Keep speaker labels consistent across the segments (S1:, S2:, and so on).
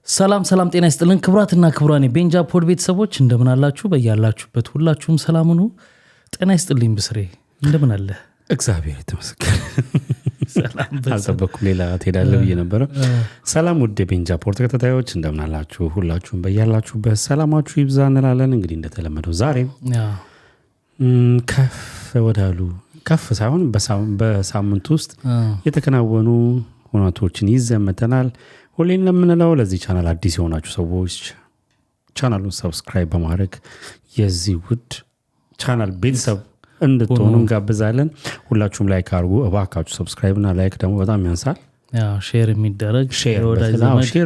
S1: ሰላም ሰላም ጤና ይስጥልን ክብራትና ክብራኔ ቤንጃ ፖድ ቤተሰቦች እንደምን አላችሁ? በያላችሁበት ሁላችሁም ሰላም ሁኑ። ጤና ይስጥልኝ ብስሬ እንደምን አለ?
S2: እግዚአብሔር ይመስገን። ሰላም አልጠበኩም ሌላ ትሄዳለህ ብዬ ነበር። ሰላም ውድ ቤንጃ ፖድ ተከታታዮች እንደምን አላችሁ? ሁላችሁም በያላችሁበት ሰላማችሁ ይብዛ እንላለን። እንግዲህ እንደተለመደው ዛሬም ከፍ ወዳሉ ከፍ ሳይሆን በሳምንት ውስጥ የተከናወኑ ሁነቶችን ይዘን መተናል። ሁሌም ለምንለው ለዚህ ቻናል አዲስ የሆናችሁ ሰዎች ቻናሉን ሰብስክራይብ በማድረግ የዚህ ውድ ቻናል ቤተሰብ እንድትሆኑ እንጋብዛለን። ሁላችሁም ላይክ አድርጉ እባካችሁ። ሰብስክራይብ እና ላይክ ደግሞ በጣም ያንሳል።
S1: ሼር የሚደረግ
S2: ሼር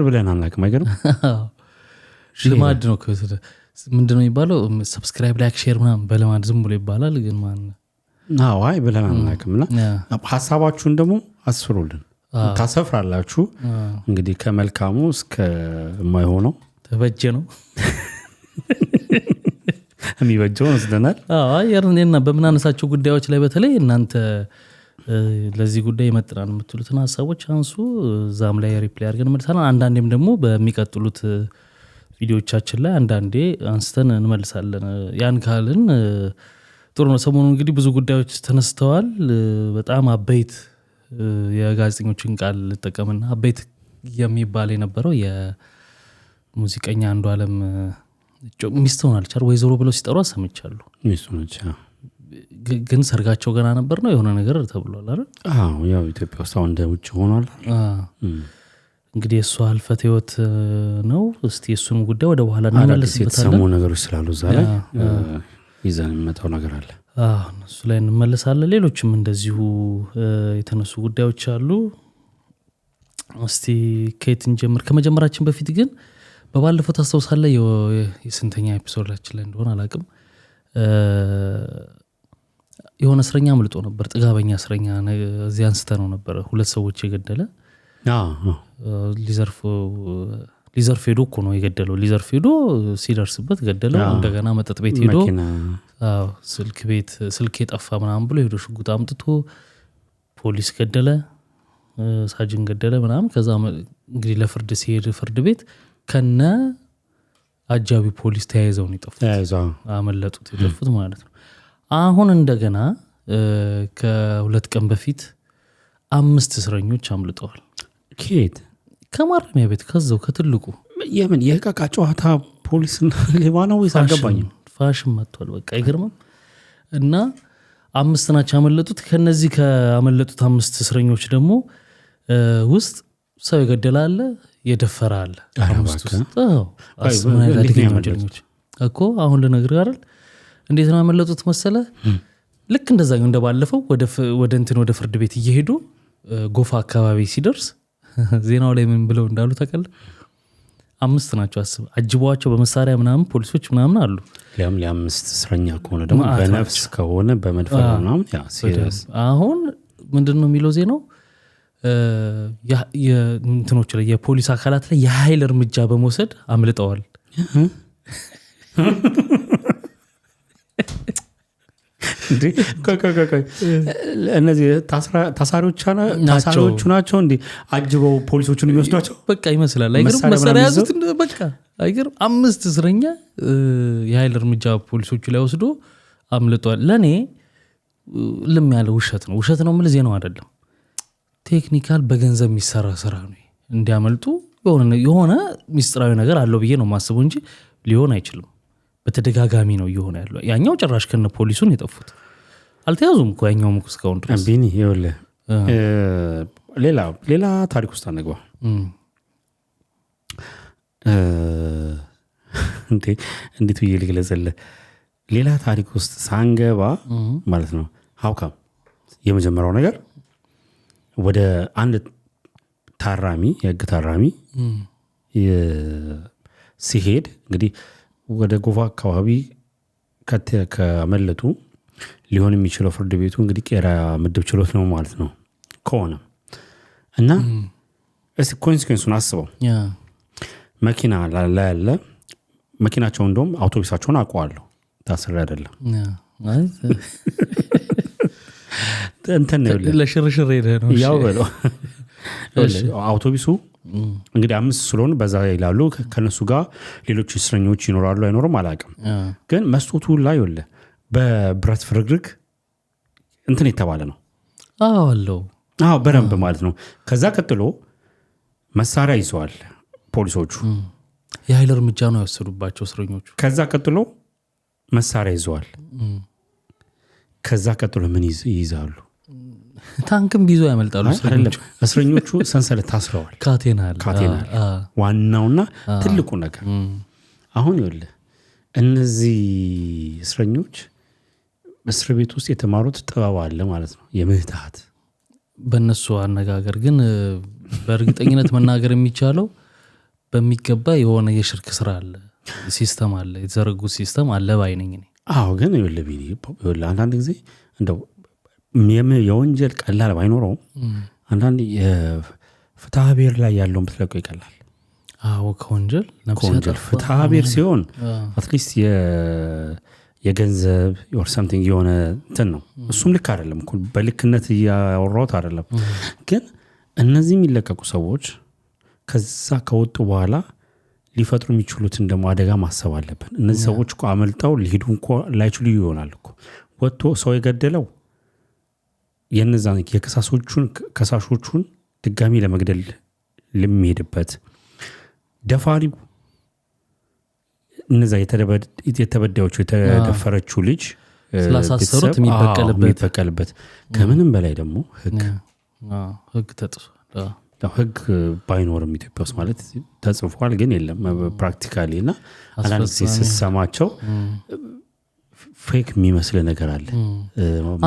S2: ብለን አናውቅም። አይገርም?
S1: ልማድ ነው። ምንድነው የሚባለው? ሰብስክራይብ ላይክ ሼር ምናምን በልማድ ዝም ብሎ ይባላል። ግን ማን
S2: አይ ብለን አናውቅምና ሐሳባችሁን ደግሞ አስፍሩልን ታሰፍራላችሁ። እንግዲህ ከመልካሙ እስከ የማይሆነው
S1: ተበጀ ነው
S2: የሚበጀው ወስደናል።
S1: አየርኔና በመናነሳቸው ጉዳዮች ላይ በተለይ እናንተ ለዚህ ጉዳይ ይመጥናል የምትሉትን ሐሳቦች አንሱ። ዛም ላይ ሪፕላይ አድርገን መልሳለን። አንዳንዴም ደግሞ በሚቀጥሉት ቪዲዮዎቻችን ላይ አንዳንዴ አንስተን እንመልሳለን። ያን ካልን ጥሩ ነው። ሰሞኑን እንግዲህ ብዙ ጉዳዮች ተነስተዋል። በጣም አበይት የጋዜጠኞችን ቃል ልጠቀምና አበይት የሚባል የነበረው የሙዚቀኛ አንዱዓለም ሚስት ሆናለች አይደል? ወይዘሮ ብለው ሲጠሩ ሰምቻለሁ።
S2: ሚስት ሆነች
S1: ግን ሰርጋቸው ገና ነበር ነው የሆነ ነገር ተብሏል አይደል?
S2: አዎ ያው ኢትዮጵያ ውስጥ አሁን እንደ ውጭ ሆኗል።
S1: እንግዲህ እሷ ህልፈተ ህይወት ነው። እስቲ እሱን ጉዳይ ወደ በኋላ እንመለስበታለን።
S2: የተሰሙ ነገሮች ስላሉ ዛሬ ይዘን መጣው ነገር አለ።
S1: እሱ ላይ እንመለሳለን። ሌሎችም እንደዚሁ የተነሱ ጉዳዮች አሉ። እስቲ ከየት እንጀምር? ከመጀመራችን በፊት ግን በባለፈው ታስታውሳለህ የስንተኛ ኤፒሶዳችን ላይ እንደሆነ አላውቅም፣ የሆነ እስረኛ አምልጦ ነበር። ጥጋበኛ እስረኛ እዚህ አንስተነው ነበር። 2 ሰዎች የገደለ ሊዘርፍ ሄዶ እኮ ነው የገደለው። ሊዘርፍ ሄዶ ሲደርስበት ገደለው። እንደገና መጠጥ ቤት ሄዶ ስልክ የጠፋ ምናምን ብሎ ሄዶ ሽጉጥ አምጥቶ ፖሊስ ገደለ፣ ሳጅን ገደለ ምናምን። ከዛ እንግዲህ ለፍርድ ሲሄድ ፍርድ ቤት ከነ አጃቢ ፖሊስ ተያይዘው ነው የጠፉት፣ አመለጡት፣ የጠፉት ማለት ነው። አሁን እንደገና ከ2 ቀን በፊት 5 እስረኞች አምልጠዋል።
S2: ከየት?
S1: ከማረሚያ ቤት ከዛው ከትልቁ
S2: የምን የህቃቃ ጨዋታ ፖሊስና ሌባ ነው ወይስ አልገባኝም።
S1: ፋሽን መጥቷል። በቃ አይገርምም? እና 5 ናቸው ያመለጡት። ከነዚህ ከአመለጡት 5 እስረኞች ደግሞ ውስጥ ሰው የገደለ አለ፣ የደፈረ አለ። 5 ውስጥ እኮ አሁን ልነግርህ አይደል እንዴት ነው ያመለጡት መሰለ? ልክ እንደዛኛው እንደባለፈው ወደ ፍርድ ቤት እየሄዱ ጎፋ አካባቢ ሲደርስ ዜናው ላይ ምን ብለው እንዳሉ ታውቃለህ? 5 ናቸው አስብ። አጅቧቸው በመሳሪያ ምናምን ፖሊሶች ምናምን አሉ።
S2: ለ5 እስረኛ ከሆነ ደግሞ በነፍስ ከሆነ በመድፈር ምናምን ያ ሲሪየስ።
S1: አሁን ምንድነው የሚለው ዜናው? የእንትኖች ላይ የፖሊስ አካላት ላይ የኃይል እርምጃ በመውሰድ አምልጠዋል።
S2: እንዴ እነዚህ ታሳሪዎቹ ናቸው እንዴ አጅበው ፖሊሶቹን የሚወስዷቸው?
S1: በቃ ይመስላል። አይገርም? መሳሪያ ያዙት። በቃ አይገርም? 5 እስረኛ የኃይል እርምጃ ፖሊሶቹ ላይ ወስዶ አምልጧል። ለኔ ልም ያለ ውሸት ነው የምልህ፣ ዜናው አይደለም። ቴክኒካል በገንዘብ የሚሰራ ስራ ነው። እንዲያመልጡ የሆነ ሚስጥራዊ ነገር አለው ብዬ ነው የማስበው እንጂ ሊሆን አይችልም። በተደጋጋሚ ነው እየሆነ ያለው። ያኛው ጭራሽ ከነ ፖሊሱን የጠፉት አልተያዙም እኮ ያኛውም እስካሁን ድረስ።
S2: ቢኒ ይኸውልህ ሌላ ታሪክ ውስጥ አንገባ። እንዴት ብዬ ልግለጽልህ? ሌላ ታሪክ ውስጥ ሳንገባ ማለት ነው። ሀውካም የመጀመሪያው ነገር ወደ አንድ ታራሚ የህግ ታራሚ ሲሄድ እንግዲህ ወደ ጎፋ አካባቢ ከመለጡ ሊሆን የሚችለው ፍርድ ቤቱ እንግዲህ ቄራ ምድብ ችሎት ነው ማለት ነው ከሆነ እና እስቲ ኮንሲኩዌንሱን አስበው። መኪና ላይ ያለ መኪናቸው እንደውም አውቶቡሳቸውን አውቀዋለሁ፣ ታስሬ አይደለም እንትን ነው
S1: ለሽርሽር ሄደ ነው
S2: ያው በለው አውቶቡሱ እንግዲህ 5 ስለሆነ በዛ ይላሉ ከነሱ ጋር ሌሎች እስረኞች ይኖራሉ አይኖርም አላውቅም ግን መስኮቱ ላይ ወለ በብረት ፍርግርግ እንትን የተባለ ነው
S1: አለው
S2: በረንብ ማለት ነው ከዛ ቀጥሎ መሳሪያ ይዘዋል ፖሊሶቹ
S1: የኃይል እርምጃ ነው ያወሰዱባቸው እስረኞቹ ከዛ
S2: ቀጥሎ መሳሪያ ይዘዋል ከዛ ቀጥሎ ምን ይይዛሉ
S1: ታንክም ቢዞ ያመልጣሉ
S2: እስረኞቹ ሰንሰለት ታስረዋል
S1: ካቴናል
S2: ዋናውና ትልቁ ነገር አሁን ይወለ እነዚህ እስረኞች እስር ቤት ውስጥ የተማሩት ጥበብ አለ ማለት ነው የምህታት
S1: በእነሱ አነጋገር ግን በእርግጠኝነት መናገር የሚቻለው በሚገባ የሆነ የሽርክ ስራ አለ ሲስተም አለ የተዘረጉ ሲስተም አለ ባይነኝ እኔ
S2: ግን ይወለብኝ አንዳንድ ጊዜ እንደው የወንጀል ቀላል ባይኖረው አንዳንድ የፍትሐ ብሔር ላይ ያለውን ብትለቀው ይቀላል
S1: ከወንጀል
S2: ፍትሐ ብሔር ሲሆን አትሊስት የገንዘብ or something የሆነ እንትን ነው እሱም ልክ አይደለም በልክነት ያወራውት አይደለም ግን እነዚህ የሚለቀቁ ሰዎች ከዛ ከወጡ በኋላ ሊፈጥሩ የሚችሉትን ደግሞ አደጋ ማሰብ አለብን እነዚህ ሰዎች እኮ አመልጣው ሊሄዱ እንኳን ላይችሉ ይሆናል እኮ ወጥቶ ሰው የገደለው የነዛን ከሳሾቹን ድጋሚ ለመግደል ለሚሄድበት ደፋሪው እነዛ የተበዳዮቹ የተደፈረችው ልጅ
S1: ስላሳሰሩት
S2: የሚበቀልበት ከምንም በላይ ደግሞ
S1: ህግ ተጥሷል
S2: ህግ ባይኖርም ኢትዮጵያ ውስጥ ማለት ተጽፏል ግን የለም ፕራክቲካሊ እና አናሊሲስ ሲሰማቸው ፌክ የሚመስል ነገር አለ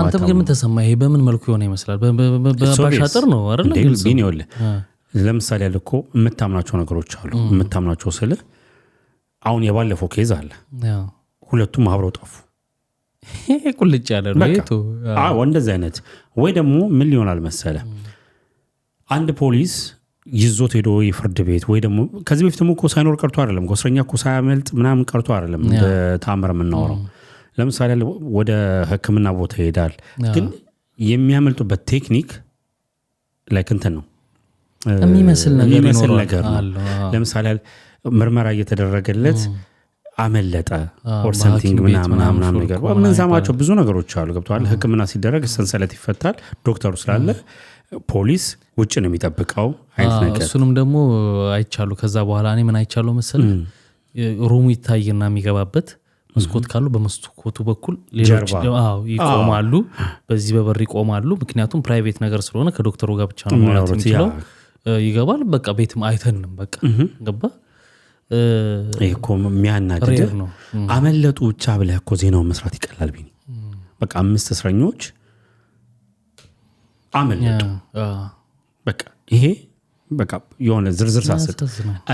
S1: አንተ ግን ምን ተሰማ ይሄ በምን መልኩ የሆነ ይመስላል በባሻጥር ነው አይደል
S2: ግን ይወለ ለምሳሌ ያለኮ የምታምናቸው ነገሮች አሉ የምታምናቸው ስለ አሁን የባለፈው ኬዝ አለ ሁለቱም አብረው ጠፉ
S1: ቁልጭ ያለ ነው እቱ
S2: እንደዚህ አይነት ወይ ደግሞ ምን ሊሆናል መሰለ አንድ ፖሊስ ይዞት ሄዶ ይፍርድ ቤት ወይ ደግሞ ከዚህ በፊት ደግሞ ሳይኖር ቀርቶ አይደለም እስረኛ እኮ ሳያመልጥ ምናምን ቀርቶ አይደለም በታምር የምናወራው ለምሳሌ ወደ ህክምና ቦታ ይሄዳል ግን የሚያመልጡበት ቴክኒክ ላይክ እንትን ነው
S1: የሚመስል ነገር
S2: ነው ለምሳሌ ምርመራ እየተደረገለት አመለጠ or something ምናምን ነገር ወንዛማቸው ብዙ ነገሮች አሉ ገብቷል ህክምና ሲደረግ ሰንሰለት ይፈታል ዶክተሩ ስላለ ፖሊስ ውጭ ነው የሚጠብቀው አይነት ነገር
S1: እሱንም ደግሞ አይቻሉ ከዛ በኋላ እኔ ምን አይቻለው መሰለህ ሩሙ ይታይና የሚገባበት መስኮት ካሉ በመስኮቱ በኩል ሌሎች ይቆማሉ በዚህ በበር ይቆማሉ ምክንያቱም ፕራይቬት ነገር ስለሆነ ከዶክተሩ ጋር ብቻ ነው ማለት የሚችለው ይገባል በቃ ቤትም አይተንም በቃ ገባ
S2: እኮ የሚያናድድ አመለጡ ብቻ ብለህ እኮ ዜናውን መስራት ይቀላል ቢኒ በቃ 5 እስረኞች አመለጡ በቃ ይሄ በቃ የሆነ ዝርዝር ሳስጥ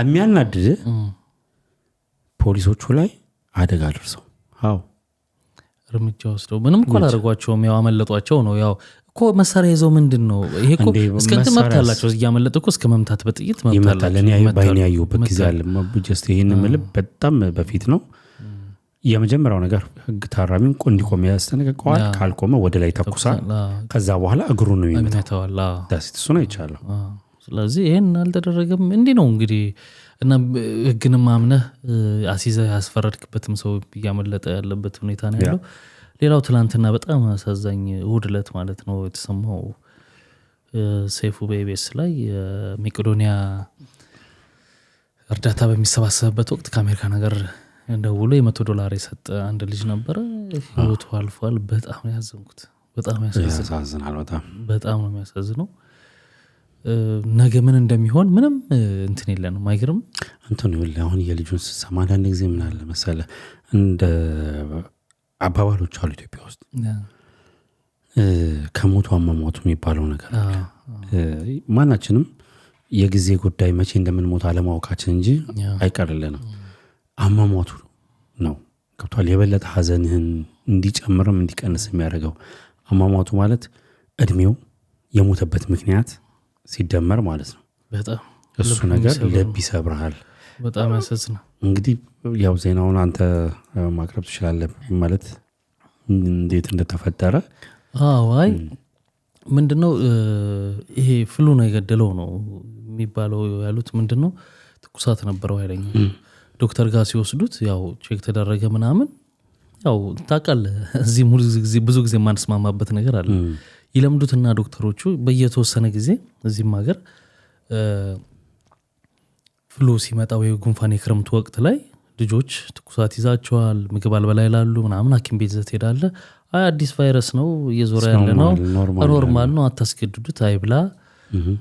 S2: የሚያናድድ ፖሊሶቹ ላይ አደጋ ደርሰው
S1: እርምጃ ወስደው ምንም እኮ አላደረጓቸውም ያው አመለጧቸው ነው ያው እኮ መሳሪያ ይዘው ምንድነው ይሄ እኮ እስከ መምታት አላቸው ያመለጡ እኮ እስከ መምታት በጥይት መምታት አላቸው
S2: ለኔ ባይኔ ያዩበት ጊዜ አለ ጀስት ይሄን ምልብ በጣም በፊት ነው የመጀመሪያው ነገር ህግ ታራሚውን እንዲቆም ያስተነቀቀዋል ካልቆመ ወደ ላይ ተኩሳል ከዛ በኋላ እግሩን ነው የሚመታው ዳሲት እሱ ነው ይቻላል
S1: ስለዚህ ይሄን አልተደረገም እንዴ ነው እንግዲህ እና ህግንም ማምነህ አሲዘ ያስፈረድክበትም ሰው ያመለጠ ያለበት ሁኔታ ነው ያለው ሌላው ትላንትና በጣም አሳዛኝ እሁድ ዕለት ማለት ነው የተሰማው ሰይፉ በኢቢኤስ ላይ መቄዶንያ እርዳታ በሚሰባሰብበት ወቅት ከአሜሪካ ነገር እንደውሎ $100 የሰጠ አንድ ልጅ ነበር ህይወቱ አልፏል በጣም ያዘንኩት በጣም
S2: ያሳዝናል
S1: በጣም ነው የሚያሳዝነው ነገ ምን እንደሚሆን ምንም እንትን የለንም አይገርም
S2: እንትን ይል አሁን የልጁን ሰማ አንድ ጊዜ ምን አለ መሰለ እንደ አባባሎች አሉ ኢትዮጵያ ውስጥ ከሞቱ አመሞቱ የሚባለው ነገር ማናችንም የጊዜ ጉዳይ መቼ እንደምንሞት አለማወቃችን እንጂ አይቀርልንም አመሞቱ ነው ገብቷል የበለጠ ሐዘንህን እንዲጨምርም እንዲቀንስ የሚያደርገው አመሞቱ ማለት እድሜው የሞተበት ምክንያት ሲደመር ማለት ነው
S1: በጣም
S2: እሱ ነገር ልብ ይሰብራል
S1: በጣም ያሳዝናል
S2: እንግዲህ ያው ዜናውን አንተ ማቅረብ ትችላለህ ማለት እንዴት እንደተፈጠረ
S1: አይ ምንድነው ይሄ ፍሉ ነው የገደለው ነው የሚባለው ያሉት ምንድነው ትኩሳት ነበረው ኃይለኛ ዶክተር ጋር ሲወስዱት ያው ቼክ ተደረገ ምናምን ያው ታውቃለህ እዚህ ሙሉ ጊዜ ብዙ ጊዜ ማንስማማበት ነገር አለ ይለምዱትና ዶክተሮቹ በየተወሰነ ጊዜ እዚህም ሀገር ፍሉ ሲመጣ ወይ ጉንፋን የክረምት ወቅት ላይ ልጆች ትኩሳት ይዛቸዋል ምግብ አልበላ ይላሉ ምናምን ሐኪም ቤት ዘት ሄዳለ አይ አዲስ ቫይረስ ነው እየዞረ ያለ ነው ኖርማል ነው አታስገድዱት አይብላ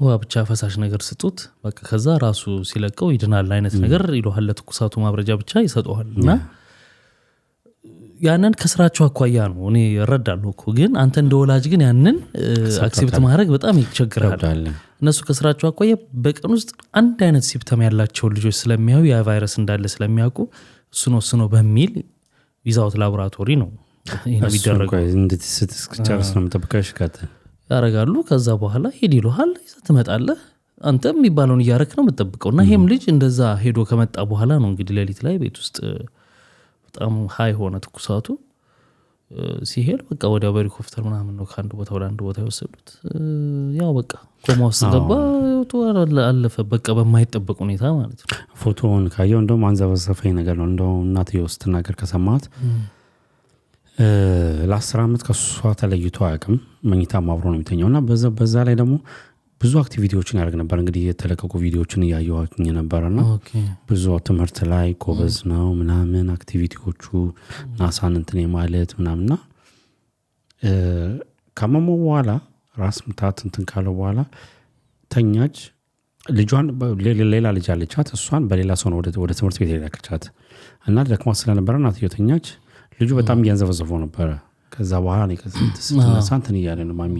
S1: ወይ ብቻ ፈሳሽ ነገር ስጡት በቃ ከዛ ራሱ ሲለቀው ይድናል አይነት ነገር ይሏል ለትኩሳቱ ማብረጃ ብቻ ይሰጡዋልና ያንን ከስራቸው አቋያ ነው እኔ እረዳለሁ እኮ ግን አንተ እንደወላጅ ግን ያንን አክሴፕት ማድረግ በጣም ይቸግራል እነሱ ከስራቸው አቋያ በቀን ውስጥ አንድ አይነት ሲምፕተም ያላቸው ልጆች ስለሚያዩ ያ ቫይረስ እንዳለ ስለሚያውቁ እሱ ነው በሚል ዊዛውት ላቦራቶሪ ነው ይሄን ቢደረገው
S2: እንዴት ስትስክቻርስ ነው መጠበቃሽ ካተ
S1: ያረጋሉ ከዛ በኋላ ሄድ ይሉሃል ትመጣለህ አንተ የሚባለውን ያረክ ነው መጠበቀውና ይሄም ልጅ እንደዛ ሄዶ ከመጣ በኋላ ነው እንግዲህ ሌሊት ላይ ቤት ውስጥ በጣም ሃይ ሆነ ትኩሳቱ ሲሄድ በቃ ወዲያው በሄሊኮፕተር ምናምን ነው ከአንድ ቦታ ወደ አንድ ቦታ የወሰዱት ያው በቃ ኮማ ውስጥ ገባ አለፈ በቃ በማይጠበቅ ሁኔታ ማለት ነው
S2: ፎቶውን ካየው እንደውም አንዘበዘፈኝ ነገር ነው እንደው እናትዬ ስትናገር ከሰማት ለ10 አመት ከሷ ተለይቶ አያውቅም መኝታ አብሮ ነው የሚተኛውና በዛ ላይ ደግሞ ብዙ አክቲቪቲዎችን ያደርግ ነበር እንግዲህ የተለቀቁ ቪዲዮዎችን ያያዩኝ ነበርና ብዙ ትምህርት ላይ ኮበዝ ነው ምናምን አክቲቪቲዎቹ ናሳን እንትን ማለት ምናምንና ከመሞ በኋላ ራስ ምታት እንትን ካለው በኋላ ተኛች ልጇን ሌላ ልጅ አለቻት እሷን በሌላ ሰው ነው ወደ ትምህርት ቤት ሄዳከቻት እና ደክማ ስለነበረ እናትየው ተኛች ልጁ በጣም እያንዘፈዘፈው ነበር ከዛ በኋላ ነው ከሳንተን ይያለ ነው ማሚ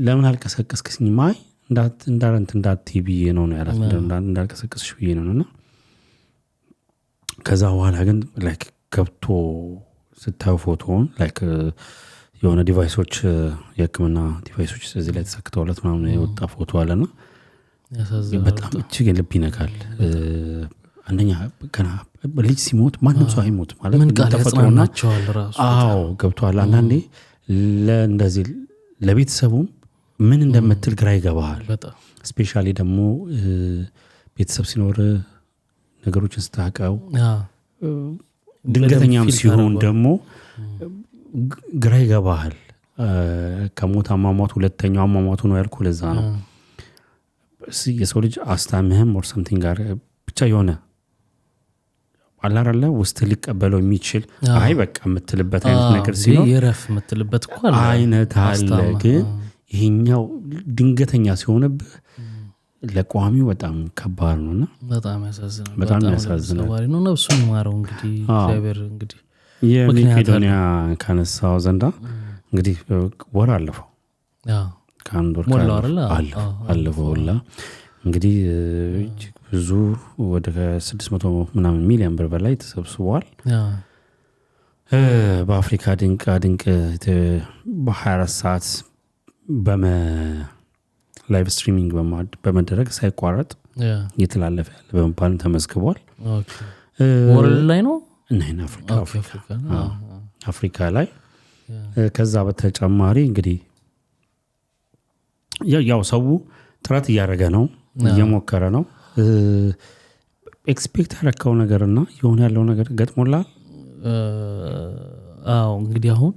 S2: ለምን አልቀሰቀስክኝ ማይ እንዳት ቲቪ ነው ያላት እንዳልቀሰቀስሽ ብዬ ነውና ከዛ በኋላ ግን ላይክ ገብቶ ስታዩ ፎቶውን ላይክ የሆነ ዲቫይሶች የህክምና ዲቫይሶች እዚህ ላይ ተሰክተውለት ምናምን የወጣ ፎቶ አለና በጣም እጅግ ልብ ይነካል አንደኛ ገና ልጅ ሲሞት ማንም ሰው አይሞት ማለት
S1: ምን ተፈጥሮናቸዋል ራሱ
S2: አዎ ገብቷል አንዳንዴ ለእንደዚህ ለቤተሰቡም ምን እንደምትል ግራ ይገባል ስፔሻሊ ደግሞ ቤተሰብ ሲኖር ነገሮችን ስታቀው ድንገተኛም ሲሆን ደግሞ ግራ ይገባል ከሞት አሟሟት ሁለተኛው አሟሟቱ ነው ያልኩ ለዛ ነው የሰው ልጅ አስታምህም or something ጋር ብቻ የሆነ አላራለ ውስጥ ሊቀበለው የሚችል አይ በቃ የምትልበት አይነት ነገር ሲኖር
S1: የረፍ የምትልበት እኮ
S2: አይነት አለ ግን ይሄኛው ድንገተኛ ሲሆንብህ ለቋሚው በጣም ከባድ ነውና
S1: በጣም ያሳዝናል ነው ነፍሱን ይማረው እንግዲህ እግዚአብሔር እንግዲህ
S2: የመቄዶንያ ካነሳው ዘንዳ እንግዲህ ወር አለፈው ከአንድ ወር አለፈውላ እንግዲህ ብዙ ወደ 600 ምናምን ሚሊዮን ብር በላይ ተሰብስቧል በአፍሪካ ድንቅ በ24 ሰዓት ላይቭ ስትሪሚንግ በመደረግ ሳይቋረጥ እየተላለፈ ያለ በመባል ተመዝግቧል
S1: ወርልድ ላይ ነው
S2: እና አፍሪካ ላይ ከዛ በተጨማሪ እንግዲህ ያው ሰው ጥረት እያደረገ ነው እየሞከረ ነው ኤክስፔክት ያደረከው ነገርና የሆነ ያለው ነገር ገጥሞላል
S1: አዎ እንግዲህ አሁን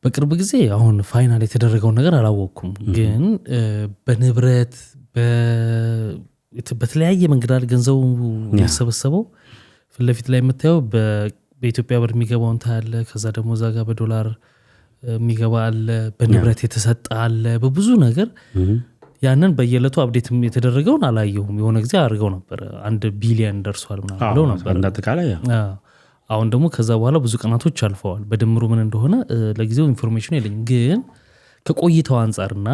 S1: በቅርብ ጊዜ አሁን ፋይናል የተደረገው ነገር አላወቅኩም ግን በንብረት በተለያየ መንገድ ገንዘቡ የሚሰበሰበው ፍለፊት ላይ የምታየው በኢትዮጵያ ብር የሚገባው ታያለ ከዛ ደግሞ ዛጋ በዶላር የሚገባ አለ በንብረት የተሰጣ አለ በብዙ ነገር ያንን በየለቱ አፕዴት የተደረገውን አላየሁም የሆነ ጊዜ አድርገው ነበር 1 ቢሊዮን ደርሷል ምናምን ብለው ነበር
S2: እንዳጠቃላይ
S1: አሁን ደግሞ ከዛ በኋላ ብዙ ቀናቶች አልፈዋል በድምሩ ምን እንደሆነ ለጊዜው ኢንፎርሜሽን የለኝም ግን ከቆይታው አንፃርና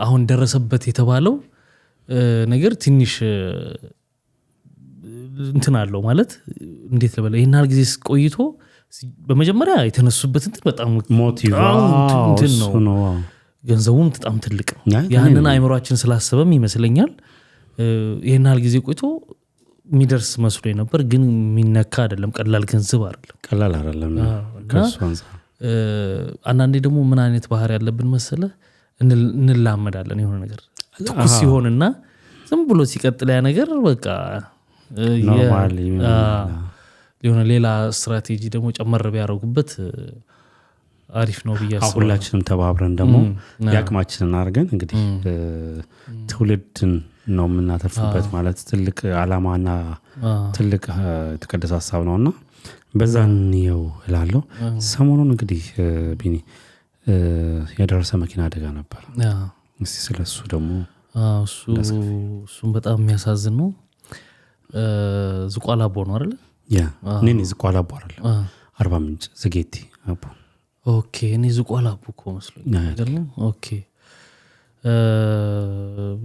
S1: አሁን ደረሰበት የተባለው ነገር ትንሽ እንትን አለው ማለት እንዴት ለበለ ይሄናል ጊዜ ቆይቶ በመጀመሪያ የተነሱበት እንትን በጣም
S2: ሞቲቭ
S1: ነው ገንዘቡም በጣም ትልቅ ነው ያንን አይምሮአችን ስላሰበም ይመስለኛል ይሄናል ጊዜ ቆይቶ የሚደርስ መስሎ ነበር ግን የሚነካ አይደለም ቀላል ገንዘብ አይደለም
S2: ከሷንዛ
S1: አንዳንዴ ደግሞ ምን አይነት ባህሪ ያለብን መሰለ እንላመዳለን የሆነ ነገር ትኩስ ሲሆንና ዝም ብሎ ሲቀጥል ያ ነገር በቃ
S2: ኖርማል
S1: የሆነ ሌላ ስትራቴጂ ደግሞ ጨመር ቢያደርጉበት አሪፍ ነው ብዬ አስባለሁ።
S2: ሁላችንም ተባብረን ደግሞ ያቅማችንን አድርገን እንግዲህ ትውልድን ነው የምናተርፍበት ማለት ትልቅ ዓላማና ትልቅ የተቀደሰ ሀሳብ ነውና በዛ ነው እላለሁ። ሰሞኑን እንግዲህ ቢኒ የደረሰ መኪና አደጋ ነበር። እስቲ ስለሱ ደግሞ
S1: እሱም በጣም የሚያሳዝን ነው። ዝቋላ አቦ ነው አይደል?
S2: እኔ ዝቋላ አቦ አይደለም አርባ ምንጭ ዘጌቲ አቦ።
S1: ኦኬ እኔ ዝቋላ አቦ እኮ መስሎኝ አይደለም። ኦኬ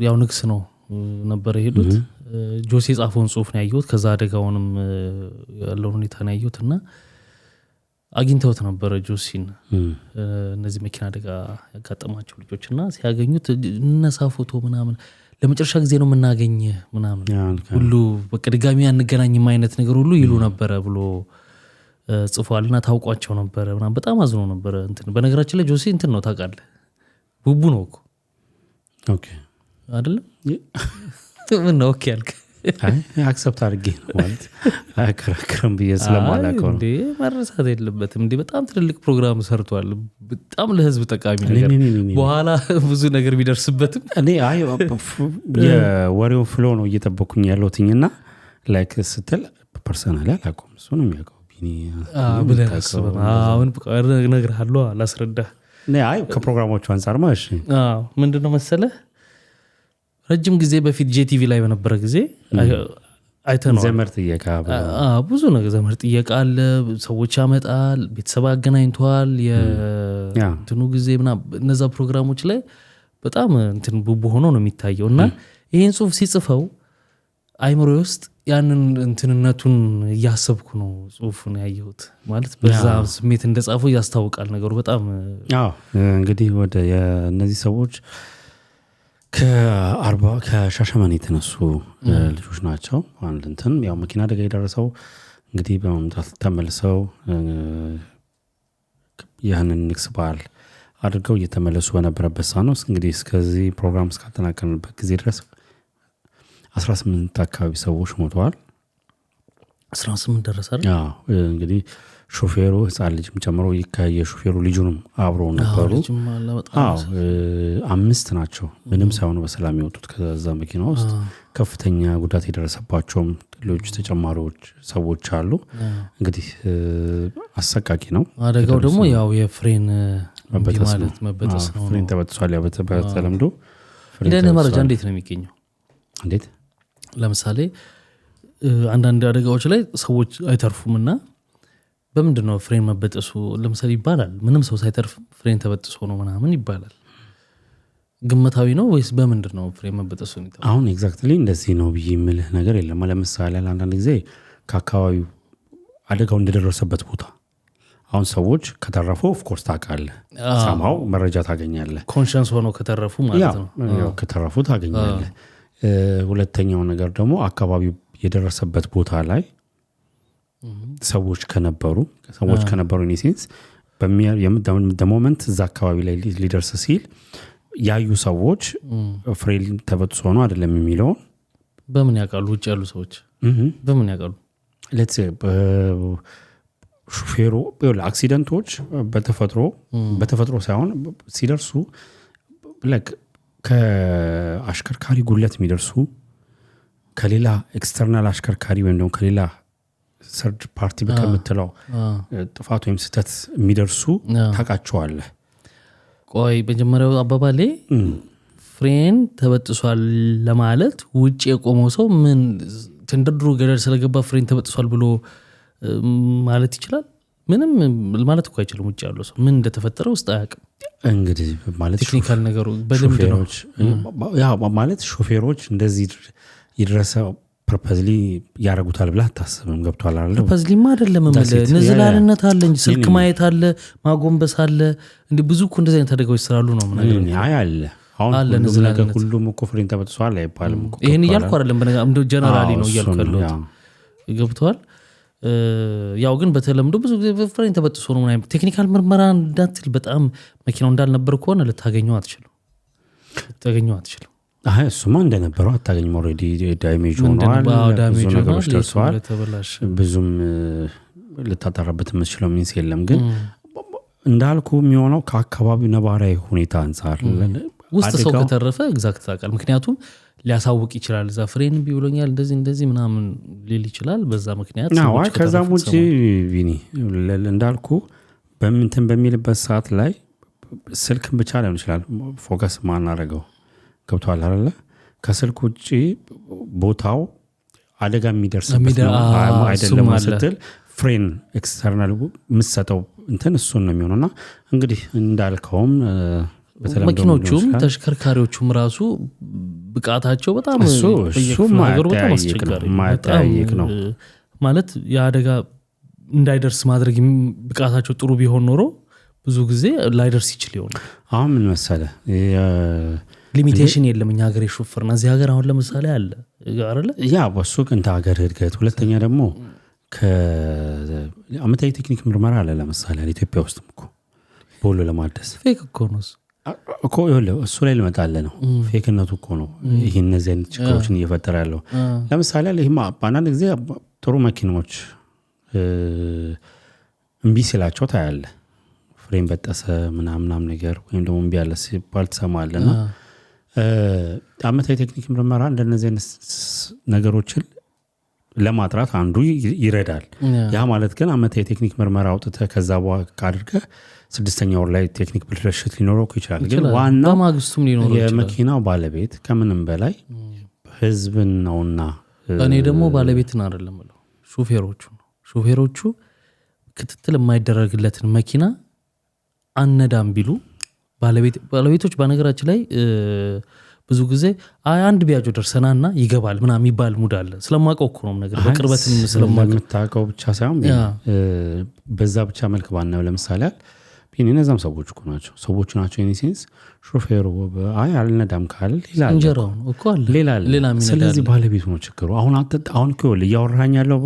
S1: ያው ንግስ ነው ነበር የሄዱት። ጆሴ ጻፈውን ጽሁፍ ነው ያየሁት። ከዛ አደጋውንም ያለውን ሁኔታ ነው ያየሁት እና አግኝተውት ነበር ጆሲን እነዚህ መኪና አደጋ ያጋጠማቸው ልጆችና ሲያገኙት እነሳ ፎቶ ምናምን ለመጨረሻ ጊዜ ነው የምናገኝ ምናምን ሁሉ በቃ ድጋሚ አንገናኝም አይነት ነገር ሁሉ ይሉ ነበረ ብሎ ጽፏልና ታውቋቸው ነበረ ምናምን በጣም አዝኖ ነበረ። እንትን በነገራችን ላይ ጆሲ እንትን ነው ታውቃለህ ቡቡ ነው እኮ
S2: ኦኬ
S1: አይደለም ምን ነው ኦኬ አልክ?
S2: አይ አክሰፕት አድርጌ ነው ማለት አከራከረም ብዬ ስለማላውቀው ነው።
S1: እንዴ መረሳት የለበትም እንዴ በጣም ትልልቅ ፕሮግራም ሰርቷል። በጣም ለህዝብ ጠቃሚ ነገር በኋላ ብዙ ነገር ቢደርስበትም
S2: እኔ አይ የወሬው ፍሎ ነው እየጠበኩኝ ያለሁትኝና ላይክ ስትል ፐርሰናሊ አላውቀውም እሱ ነው የሚያውቀው ቢኒ
S1: ብለህ አሁን እነግርሃለሁ አላስረዳህ።
S2: አይ ከፕሮግራሞቹ አንፃር ማለት
S1: ምንድነው መሰለህ ረጅም ጊዜ በፊት ጄቲቪ ላይ በነበረ ጊዜ አይተነዋል።
S2: ዘመር ጥየቃ
S1: ብዙ ነገር ዘመር ጥየቃ አለ፣ ሰዎች ያመጣል፣ ቤተሰብ አገናኝቷል። የእንትኑ ጊዜ እነዛ ፕሮግራሞች ላይ በጣም እንትን ቡቡ ሆኖ ነው የሚታየው እና ይህን ጽሁፍ ሲጽፈው አይምሮ ውስጥ ያንን እንትንነቱን እያሰብኩ ነው ጽሁፉን ያየሁት ማለት በዛ ስሜት እንደጻፈው ያስታውቃል ነገሩ በጣም
S2: እንግዲህ ወደ እነዚህ ሰዎች ከሻሸመኔ የተነሱ ልጆች ናቸው። አንድ እንትን ያው መኪና አደጋ የደረሰው እንግዲህ በመምጣት ተመልሰው ያንን ንግስ በዓል አድርገው እየተመለሱ በነበረበት ሰዓት ነው እንግዲህ እስከዚህ ፕሮግራም እስካጠናቀንበት ጊዜ ድረስ 18 አካባቢ ሰዎች ሞተዋል።
S1: 18 ደረሳል።
S2: እንግዲህ ሾፌሩ ህፃን ልጅም ጨምሮ የሾፌሩ ልጁንም አብሮ ነበሩ። 5 ናቸው ምንም ሳይሆኑ በሰላም የወጡት ከዛ መኪና ውስጥ። ከፍተኛ ጉዳት የደረሰባቸውም ሌሎች ተጨማሪዎች ሰዎች አሉ። እንግዲህ አሰቃቂ ነው
S1: አደጋው ደግሞ ያው የፍሬን መበጠስ ነው።
S2: ፍሬን ተበጥሷል። ያው በተለምዶ
S1: እንደነ መረጃ እንዴት ነው የሚገኘው?
S2: እንዴት
S1: ለምሳሌ አንዳንድ አደጋዎች ላይ ሰዎች አይተርፉምና በምንድነው ፍሬን መበጠሱ ለምሳሌ ይባላል። ምንም ሰው ሳይተርፍ ፍሬን ተበጥሶ ነው ምናምን ይባላል። ግምታዊ ነው ወይስ በምንድነው ፍሬን መበጠሱ ነው?
S2: አሁን ኤግዛክትሊ እንደዚህ ነው ብዬ የምልህ ነገር የለም። ለምሳሌ አንዳንድ ጊዜ ከአካባቢው አደጋው እንደደረሰበት ቦታ አሁን ሰዎች ከተረፉ ኦፍ ኮርስ ታውቃለህ ሰማው መረጃ ታገኛለህ።
S1: ኮንሸንስ ሆኖ ከተረፉ ማለት ነው።
S2: ያው ከተረፉ ታገኛለህ። ሁለተኛው ነገር ደግሞ አካባቢው የደረሰበት ቦታ ላይ ሰዎች ከነበሩ ኢኒሴንስ በሞመንት እዛ አካባቢ ላይ ሊደርስ ሲል ያዩ ሰዎች ፍሬን ተበጥሶ ነው አይደለም የሚለውን
S1: በምን ያውቃሉ? ውጭ ያሉ ሰዎች በምን ያውቃሉ?
S2: ሹፌሩ አክሲደንቶች በተፈጥሮ ሳይሆን ሲደርሱ ከአሽከርካሪ ጉለት የሚደርሱ ከሌላ ኤክስተርናል አሽከርካሪ ወይም ደግሞ ከሌላ ሰርድ ፓርቲ በከምትለው ጥፋት ወይም ስተት የሚደርሱ ታውቃቸዋለህ።
S1: ቆይ መጀመሪያው አባባሌ ፍሬን ተበጥሷል ለማለት ውጭ የቆመው ሰው ምን ተንደድሮ ገደል ስለገባ ፍሬን ተበጥሷል ብሎ ማለት ይችላል? ምንም ማለት እኮ አይችልም። ውጭ ያለው ሰው ምን እንደተፈጠረ ውስጥ አያውቅም።
S2: እንግዲህ ማለት
S1: ቴክኒካል ነገሩ በልምድ ነው።
S2: ማለት ሾፌሮች እንደዚህ ይድረሰው ፐርፐዝሊ ያረጉታል ብለህ አታስብም። ገብቷል አይደል?
S1: ፐርፐዝሊማ አይደለም ማለት ንዝላልነት አለ እንጂ ስልክ ማየት አለ፣ ማጎንበስ አለ። እንዴ ብዙ እኮ እንደዚህ አይነት አደጋዎች ስላሉ ነው ማለት
S2: አይ አለ። አሁን ሁሉም እኮ ፍሬን ተበጥሷል አይባልም እኮ።
S1: ይሄን እያልኩ አይደለም፣ እንደው ጀነራሊ ነው እያልኩ ያለው። ገብቷል? ያው ግን በተለምዶ ብዙ ጊዜ ፍሬን ተበጥሶ ነው ምናምን ቴክኒካል ምርመራ እንዳትል በጣም መኪናው እንዳልነበር ከሆነ ልታገኘው አትችልም።
S2: እሱማ እንደነበረው አታገኝም። ኦልሬዲ ዳሜጅ ሆኗል፣ ብዙ ነገሮች ደርሰዋል። ብዙም ልታጠራበት የምትችለው ሚንስ የለም። ግን እንዳልኩ የሚሆነው ከአካባቢው ነባራዊ ሁኔታ አንጻር
S1: ውስጥ ሰው ከተረፈ ኤግዛክት ታውቃል። ምክንያቱም ሊያሳውቅ ይችላል። እዛ ፍሬን ቢውሎኛል እንደዚህ ምናምን ሊል ይችላል። በዛ ምክንያት
S2: ሰዎች ከዛም ውጪ ቪኒ እንዳልኩ በምንትን በሚልበት ሰዓት ላይ ስልክን ብቻ ሊሆን ይችላል ፎከስ ማናረገው ገብቷል አይደለ? ከስልክ ውጪ ቦታው አደጋ የሚደርስበት ነው አይደለም ስትል ፍሬን ኤክስተርናል የምትሰጠው እንትን እሱን ነው የሚሆነውና እንግዲህ እንዳልከውም
S1: መኪኖቹም ተሽከርካሪዎቹም ራሱ ብቃታቸው በጣም
S2: ማያጠያይቅ ነው
S1: ማለት የአደጋ እንዳይደርስ ማድረግ ብቃታቸው ጥሩ ቢሆን ኖሮ ብዙ ጊዜ ላይደርስ ይችል ይሆን።
S2: አሁን ምን መሰለህ
S1: ሊሚቴሽን የለም እኛ ሀገር የሾፈርና እዚህ ሀገር አሁን ለምሳሌ አለ አይደለ?
S2: ያ በሱ እንደ ሀገር እድገት። ሁለተኛ ደግሞ ከአመታዊ ቴክኒክ ምርመራ አለ ለምሳሌ ኢትዮጵያ ውስጥ እኮ ቦሎ ለማደስ
S1: ፌክ እኮ ነው
S2: እኮ ይኸውልህ እሱ ላይ ልመጣልህ ነው። ፌክነቱ እኮ ነው ይህ እነዚህ አይነት ችግሮችን እየፈጠረ ያለው። ለምሳሌ ይህማ በአንዳንድ ጊዜ ጥሩ መኪናዎች እምቢ ሲላቸው ታያለህ። ፍሬም በጠሰ ምናምናም ነገር ወይም ደግሞ እምቢ ያለ ሲባል ትሰማለህ። እና አመታዊ ቴክኒክ ምርመራ እንደነዚህ አይነት ነገሮችን ለማጥራት አንዱ ይረዳል። ያ ማለት ግን አመታዊ ቴክኒክ ምርመራ አውጥተህ ከዛ በኋላ አድርገህ 6ኛ ወር ላይ ቴክኒክ ብልሽት ሊኖረው ይችላል። ግን ዋናው
S1: ማግስቱም ሊኖረው ይችላል።
S2: የመኪናው ባለቤት ከምንም በላይ ህዝብን ነውና
S1: እኔ ደግሞ ባለቤትን አይደለም ማለት ሹፌሮቹ ክትትል የማይደረግለትን መኪና አነዳም ቢሉ ባለቤቶች በነገራችን ላይ ብዙ ጊዜ አንድ ቢያጆ ደርሰናና ይገባል ምናምን የሚባል ሙድ አለ። ስለማውቀው እኮ ነው ነገር በቅርበትም
S2: ስለማውቀው ብቻ ሳይሆን በዛ ብቻ መልክ ባናየው ለምሳሌ እነዛም ሰዎች እኮ ናቸው ሰዎች ናቸው ኢንሴንስ ሾፌሩ አልነዳም ካለ ሌላ ስለዚህ ባለቤቱ ነው ችግሩ። አሁን እኮ እያወራኝ ያለው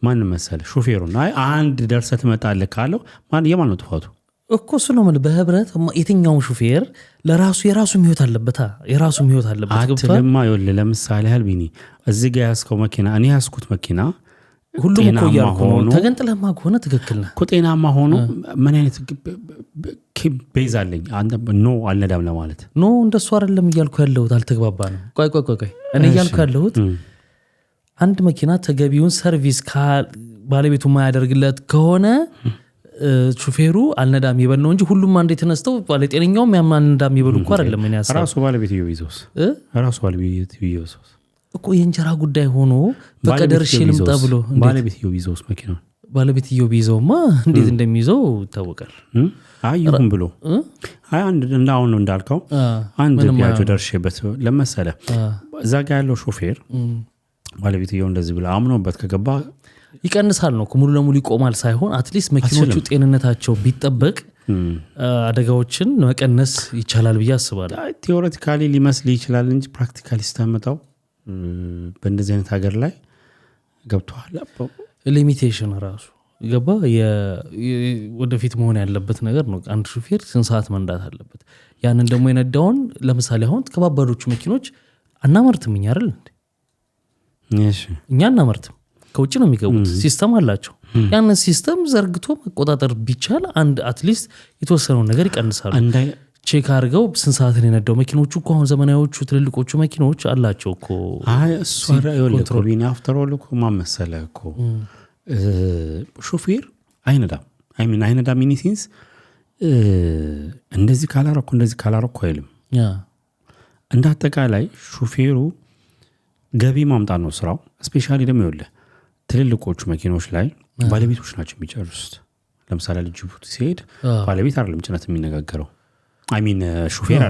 S2: ማን መሰለህ ሾፌሩና አንድ ደርሰህ ትመጣለህ ካለው የማን ነው ጥፋቱ
S1: እኮ? እሱ ነው ማለት በህብረት የትኛው ሹፌር የራሱ ህይወት አለበት
S2: አትልማ። ይኸውልህ ለምሳሌ ያህል ቢኒ እዚህ ጋር ያዝከው መኪና እኔ ያዝኩት መኪና
S1: ሁሉም እኮ እያልኩ ነው። ተገንጥለማ ከሆነ ትክክል ነህ
S2: እኮ ጤናማ ሆኖ ምን አይነት ቤዝ አለኝ ኖ አልነዳም ለማለት
S1: ኖ እንደሱ አይደለም እያልኩ ያለሁት። አልተግባባንም። ቆይ እኔ እያልኩ ያለሁት አንድ መኪና ተገቢውን ሰርቪስ ባለቤቱ ማያደርግለት ከሆነ ሹፌሩ አልነዳም ይበል ነው እንጂ ሁሉም አንዴ ተነስተው ባለጤነኛውም አልነዳም ይበሉ እኮ አይደለም። እኔ ያሳብ
S2: ራሱ ባለቤት ይይዞስ
S1: እኮ የእንጀራ ጉዳይ ሆኖ በቀደር ሽልም ተብሎ
S2: ባለቤት ይይዞስ መኪናው
S1: ባለቤት ይይዞማ እንዴት እንደሚይዘው ይታወቃል።
S2: ይሁን ብሎ አንድ እንዳው ነው እንዳልከው አንድ ቢያጆ ደርሼበት ለመሰለ እዛ ጋር ያለው ሾፌር ባለቤት ይሁን እንደዚህ ብሎ አምኖበት ከገባ
S1: ይቀንሳል ነው ሙሉ ለሙሉ ይቆማል ሳይሆን አትሊስት መኪኖቹ ጤንነታቸው ቢጠበቅ አደጋዎችን መቀነስ ይቻላል ብዬ አስባለሁ።
S2: ቲዮሬቲካሊ ሊመስል ይችላል እንጂ ፕራክቲካሊ ስታመጣው በእንደዚህ አይነት ሀገር ላይ ገብቷል።
S1: ሊሚቴሽን ራሱ ገባ ወደፊት መሆን ያለበት ነገር ነው። አንድ ሹፌር ስንት ሰዓት መንዳት አለበት? ያንን ደግሞ የነዳውን ለምሳሌ አሁን ከባባዶቹ መኪኖች አናመርትም እኛ አይደል እንዴ? እኛ አናመርትም ከውጭ ነው የሚገቡት። ሲስተም አላቸው። ያንን ሲስተም ዘርግቶ መቆጣጠር ቢቻል አንድ አትሊስት የተወሰነውን ነገር ይቀንሳሉ። ቼክ አድርገው ስንት ሰዓት ነው የነዳው? መኪኖቹ እኮ አሁን ዘመናዊዎቹ ትልልቆቹ መኪኖች አላቸው እኮ
S2: ኮንትሮል አፍተር ኦል እኮ ማመሰለ እኮ ሾፌር አይነዳም ኢኒሴንስ እንደዚህ ካላረኩ አይልም። እንደ አጠቃላይ ሾፌሩ ገቢ ማምጣት ነው ስራው። ስፔሻሊ ደግሞ ይኸውልህ ትልልቆቹ መኪኖች ላይ ባለቤቶች ናቸው የሚጨርሱት። ለምሳሌ ጅቡቲ ሲሄድ ባለቤት አይደለም ጭነት የሚነጋገረው ሹፌር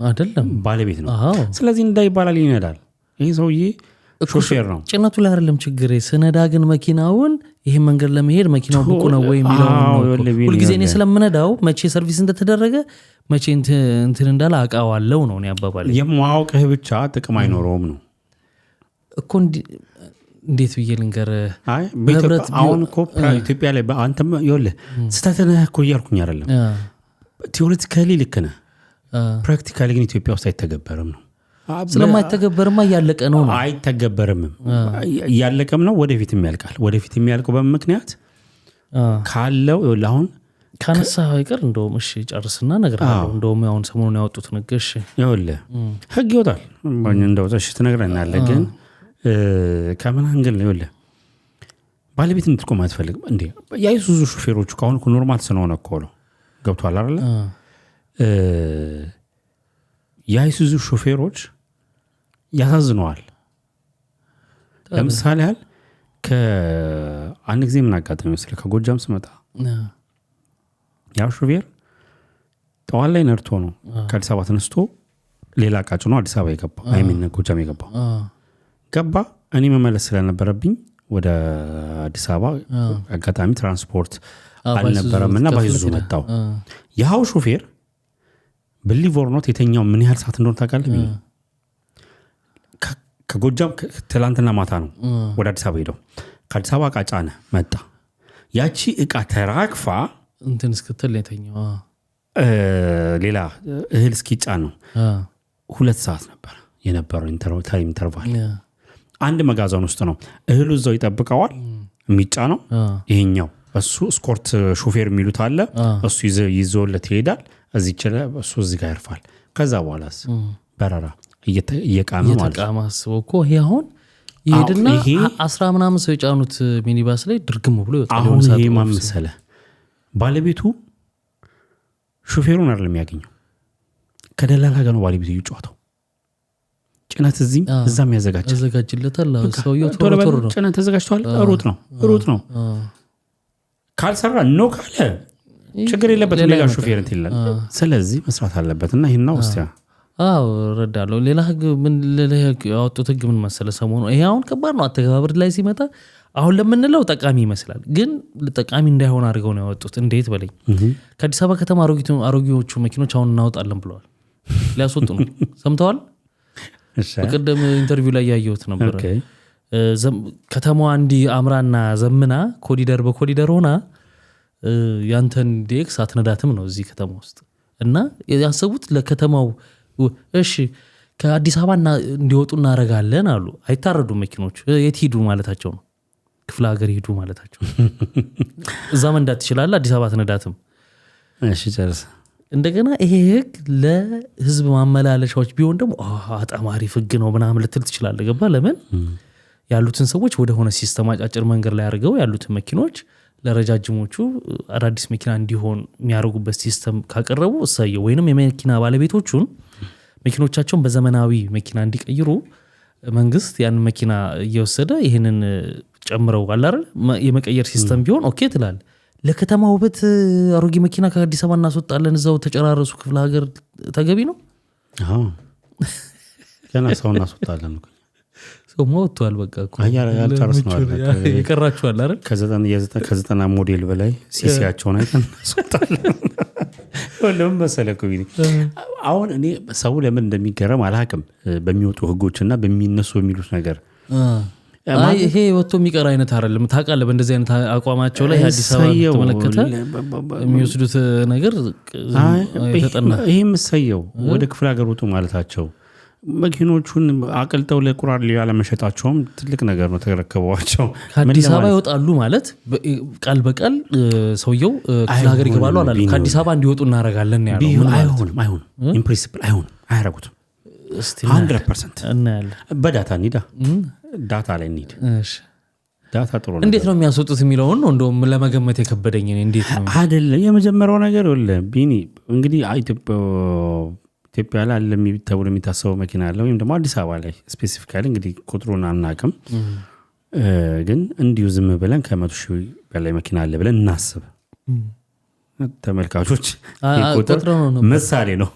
S2: አይደለም ባለቤት ነው። ስለዚህ እንዳይባላል ይነዳል። ይሄ ሰውዬ ሾፌር ነው።
S1: ጭነቱ ላይ አይደለም ችግር። ስነዳ ግን መኪናውን ይሄ መንገድ ለመሄድ መኪናው ብቁ ነው ወይ የሚለው ሁልጊዜ እኔ ስለምነዳው መቼ ሰርቪስ እንደተደረገ መቼ እንትን እንዳለ አውቃለሁ ነው እኔ አባባል።
S2: የማወቅህ ብቻ ጥቅም አይኖረውም ነው
S1: እኮ እንዴት ብዬ ልንገርህ
S2: አሁን እኮ ኢትዮጵያ ላይ አንተም ይኸውልህ ስህተት ነህ እኮ እያልኩኝ አይደለም ቲዎሬቲካሊ ልክ ነህ ፕራክቲካሊ ግን ኢትዮጵያ ውስጥ አይተገበርም ነው
S1: ስለማይተገበርማ እያለቀ ነው
S2: አይተገበርም እያለቀም ነው ወደፊት የሚያልቃል ወደፊት የሚያልቀው በምክንያት ካለው አሁን
S1: ካነሳ አይቀር እንደውም እሺ ጨርስና እነግርሃለሁ እንደውም አሁን ሰሞኑን ያወጡት ነገር እሺ
S2: ይኸውልህ ህግ ይወጣል እንደው እሺ ትነግረናለህ ግን ከምን አንግል ነው ይኸውልህ ባለቤት እንድትቆም አትፈልግም እንዴ የአይሱዙ ሹፌሮቹ ካሁን እኮ ኖርማል ስለሆነ እኮ ነው ገብቷል አይደል የአይሱዙ ሹፌሮች ያሳዝነዋል ለምሳሌ ያህል ከአንድ ጊዜ ምን አጋጠመኝ መሰለህ ከጎጃም ስመጣ ያ ሹፌር ጠዋት ላይ ነርቶ ነው ከአዲስ አበባ ተነስቶ ሌላ ቃጭ ነው አዲስ አበባ የገባው አይሚን ጎጃም የገባው ገባ እኔ መመለስ ስለነበረብኝ ወደ አዲስ አበባ አጋጣሚ ትራንስፖርት አልነበረምና ባይዙ መጣው ያው ሹፌር believe or not የተኛው ምን ያህል ሰዓት እንደሆነ ታውቃለህ ከጎጃም ትላንትና ማታ ነው ወደ አዲስ አበባ ሄደው ከአዲስ አበባ ቃጫነ መጣ ያቺ እቃ ተራክፋ
S1: እንትን እስክትል የተኛው
S2: ሌላ እህል እስኪጫ ነው 2 ሰዓት ነበር የነበረው ኢንተርቫል አንድ መጋዘን ውስጥ ነው እህሉ እዛው ይጠብቀዋል የሚጫ ነው ይሄኛው እሱ ስኮርት ሹፌር የሚሉት አለ እሱ ይዞለት ይሄዳል እዚህ ይችላል እሱ እዚህ ጋር ያርፋል ከዛ በኋላስ በራራ እየቃመ ማለት
S1: ነው እኮ ይሄ አሁን ይሄድና 10 ምናምን ሰው የጫኑት ሚኒባስ ላይ ድርግም ብሎ ይወጣል
S2: አሁን ይሄ ማመሰለ ባለቤቱ ሹፌሩን አይደለም የሚያገኘው ከደላላ ጋር ነው ባለቤቱ ይጫወተው ጭነት እዛም
S1: ያዘጋጅለታል ሰውየው ቶሎ ነው
S2: ጭነት ተዘጋጅቷል ሩት ነው ካልሰራ ነው ካለ ችግር የለበትም ሌላ ሹፌር እንትን ስለዚህ መስራት አለበትና ይሄን ነው እስቲ
S1: ረዳለው ሌላ ህግ ምን ያወጡት ህግ ምን መሰለ ሰሞኑ ይሄ አሁን ከባድ ነው አተገባበር ላይ ሲመጣ አሁን ለምንለው ጠቃሚ ይመስላል ግን ጠቃሚ እንዳይሆን አድርገው ነው ያወጡት እንዴት በለኝ ከአዲስ አበባ ከተማ አሮጌዎቹ መኪኖች አሁን እናወጣለን ብለዋል ሊያስወጡ ነው ሰምተዋል በቀደም ኢንተርቪው ላይ ያየሁት ነበር ከተማዋ እንዲ አምራና ዘምና በኮሪደር ሆና ያንተን ዴክስ አትነዳትም ነው እዚህ ከተማ ውስጥ እና ያሰቡት ለከተማው እሺ ከአዲስ አበባ እንዲወጡ እናረጋለን አሉ አይታረዱ መኪኖች የት ሄዱ ማለታቸው ነው ክፍለ ሀገር ሄዱ ማለታቸው እዛ መንዳት ይችላል አዲስ አበባ አትነዳትም
S2: እሺ ጨርስ
S1: እንደገና ይሄ ህግ ለህዝብ ማመላለሻዎች ቢሆን ደግሞ አጣማሪ ህግ ነው ምናምን ልትል ትችላለህ ገባ ለምን ያሉትን ሰዎች ወደ ሆነ ሲስተም አጫጭር መንገድ ላይ አድርገው ያሉትን መኪኖች ለረጃጅሞቹ አዳዲስ መኪና እንዲሆን የሚያደርጉበት ሲስተም ካቀረቡ እሳየው ወይንም የመኪና ባለቤቶቹን መኪኖቻቸውን በዘመናዊ መኪና እንዲቀይሩ መንግስት ያን መኪና እየወሰደ ይሄንን ጨምረው አለ አይደል የመቀየር ሲስተም ቢሆን ኦኬ ትላል ለከተማ ውበት አሮጌ መኪና ከአዲስ አበባ እናስወጣለን እዛው ተጨራረሱ ክፍለ ሀገር ተገቢ ነው
S2: ገና ሰው እናስወጣለን
S1: ሰው ሞቷል በቃ እኮ
S2: ያልጨረስነዋል
S1: ይቀራችኋል አይደል
S2: ከ90 ሞዴል በላይ ሲሲያቸውን አይተን እናስወጣለን ሁሉም መሰለኩ አሁን እኔ ሰው ለምን እንደሚገረም አላቅም በሚወጡ ህጎችና በሚነሱ የሚሉት ነገር
S1: ይሄ ወጥቶ የሚቀር አይነት አይደለም ታውቃለህ በእንደዚህ አይነት አቋማቸው ላይ አዲስ አበባ ተመለከተ የሚወስዱት ነገር የተጠና
S2: ይሄ መስየው ወደ ክፍለ ሀገር ወጡ ማለታቸው መኪኖቹን አቅልጠው ለቁራር ያለ መሸጣቸውም ትልቅ ነገር ነው ተረከበዋቸው
S1: ከአዲስ አበባ ይወጣሉ ማለት ቃል በቃል ሰውየው ክፍለ ሀገር ይገባሉ አላለም ከአዲስ አበባ እንዲወጡ እናረጋለን ያለው
S2: አይሆንም ኢን ፕሪንሲፕል አያረጉትም 100%
S1: እናያለን
S2: በዳታ ኒዳ ዳታ ላይ ኒድ
S1: እሺ
S2: ዳታ ጥሩ ነው
S1: እንዴት ነው የሚያስወጡት የሚለውን ነው እንደውም ለመገመት የከበደኝ እንዴት ነው
S2: አይደለም የመጀመሪያው ነገር ቢኒ እንግዲህ ኢትዮጵያ ላይ ተብሎ የሚታሰበው መኪና አለ ወይም ደግሞ አዲስ አበባ ላይ ስፔሲፊካሊ እንግዲህ ቁጥሩን አናውቅም ግን እንዲሁ ዝም ብለን ከ100,000 በላይ መኪና አለ ብለን እናስብ ተመልካቾች ቁጥር ምሳሌ ነው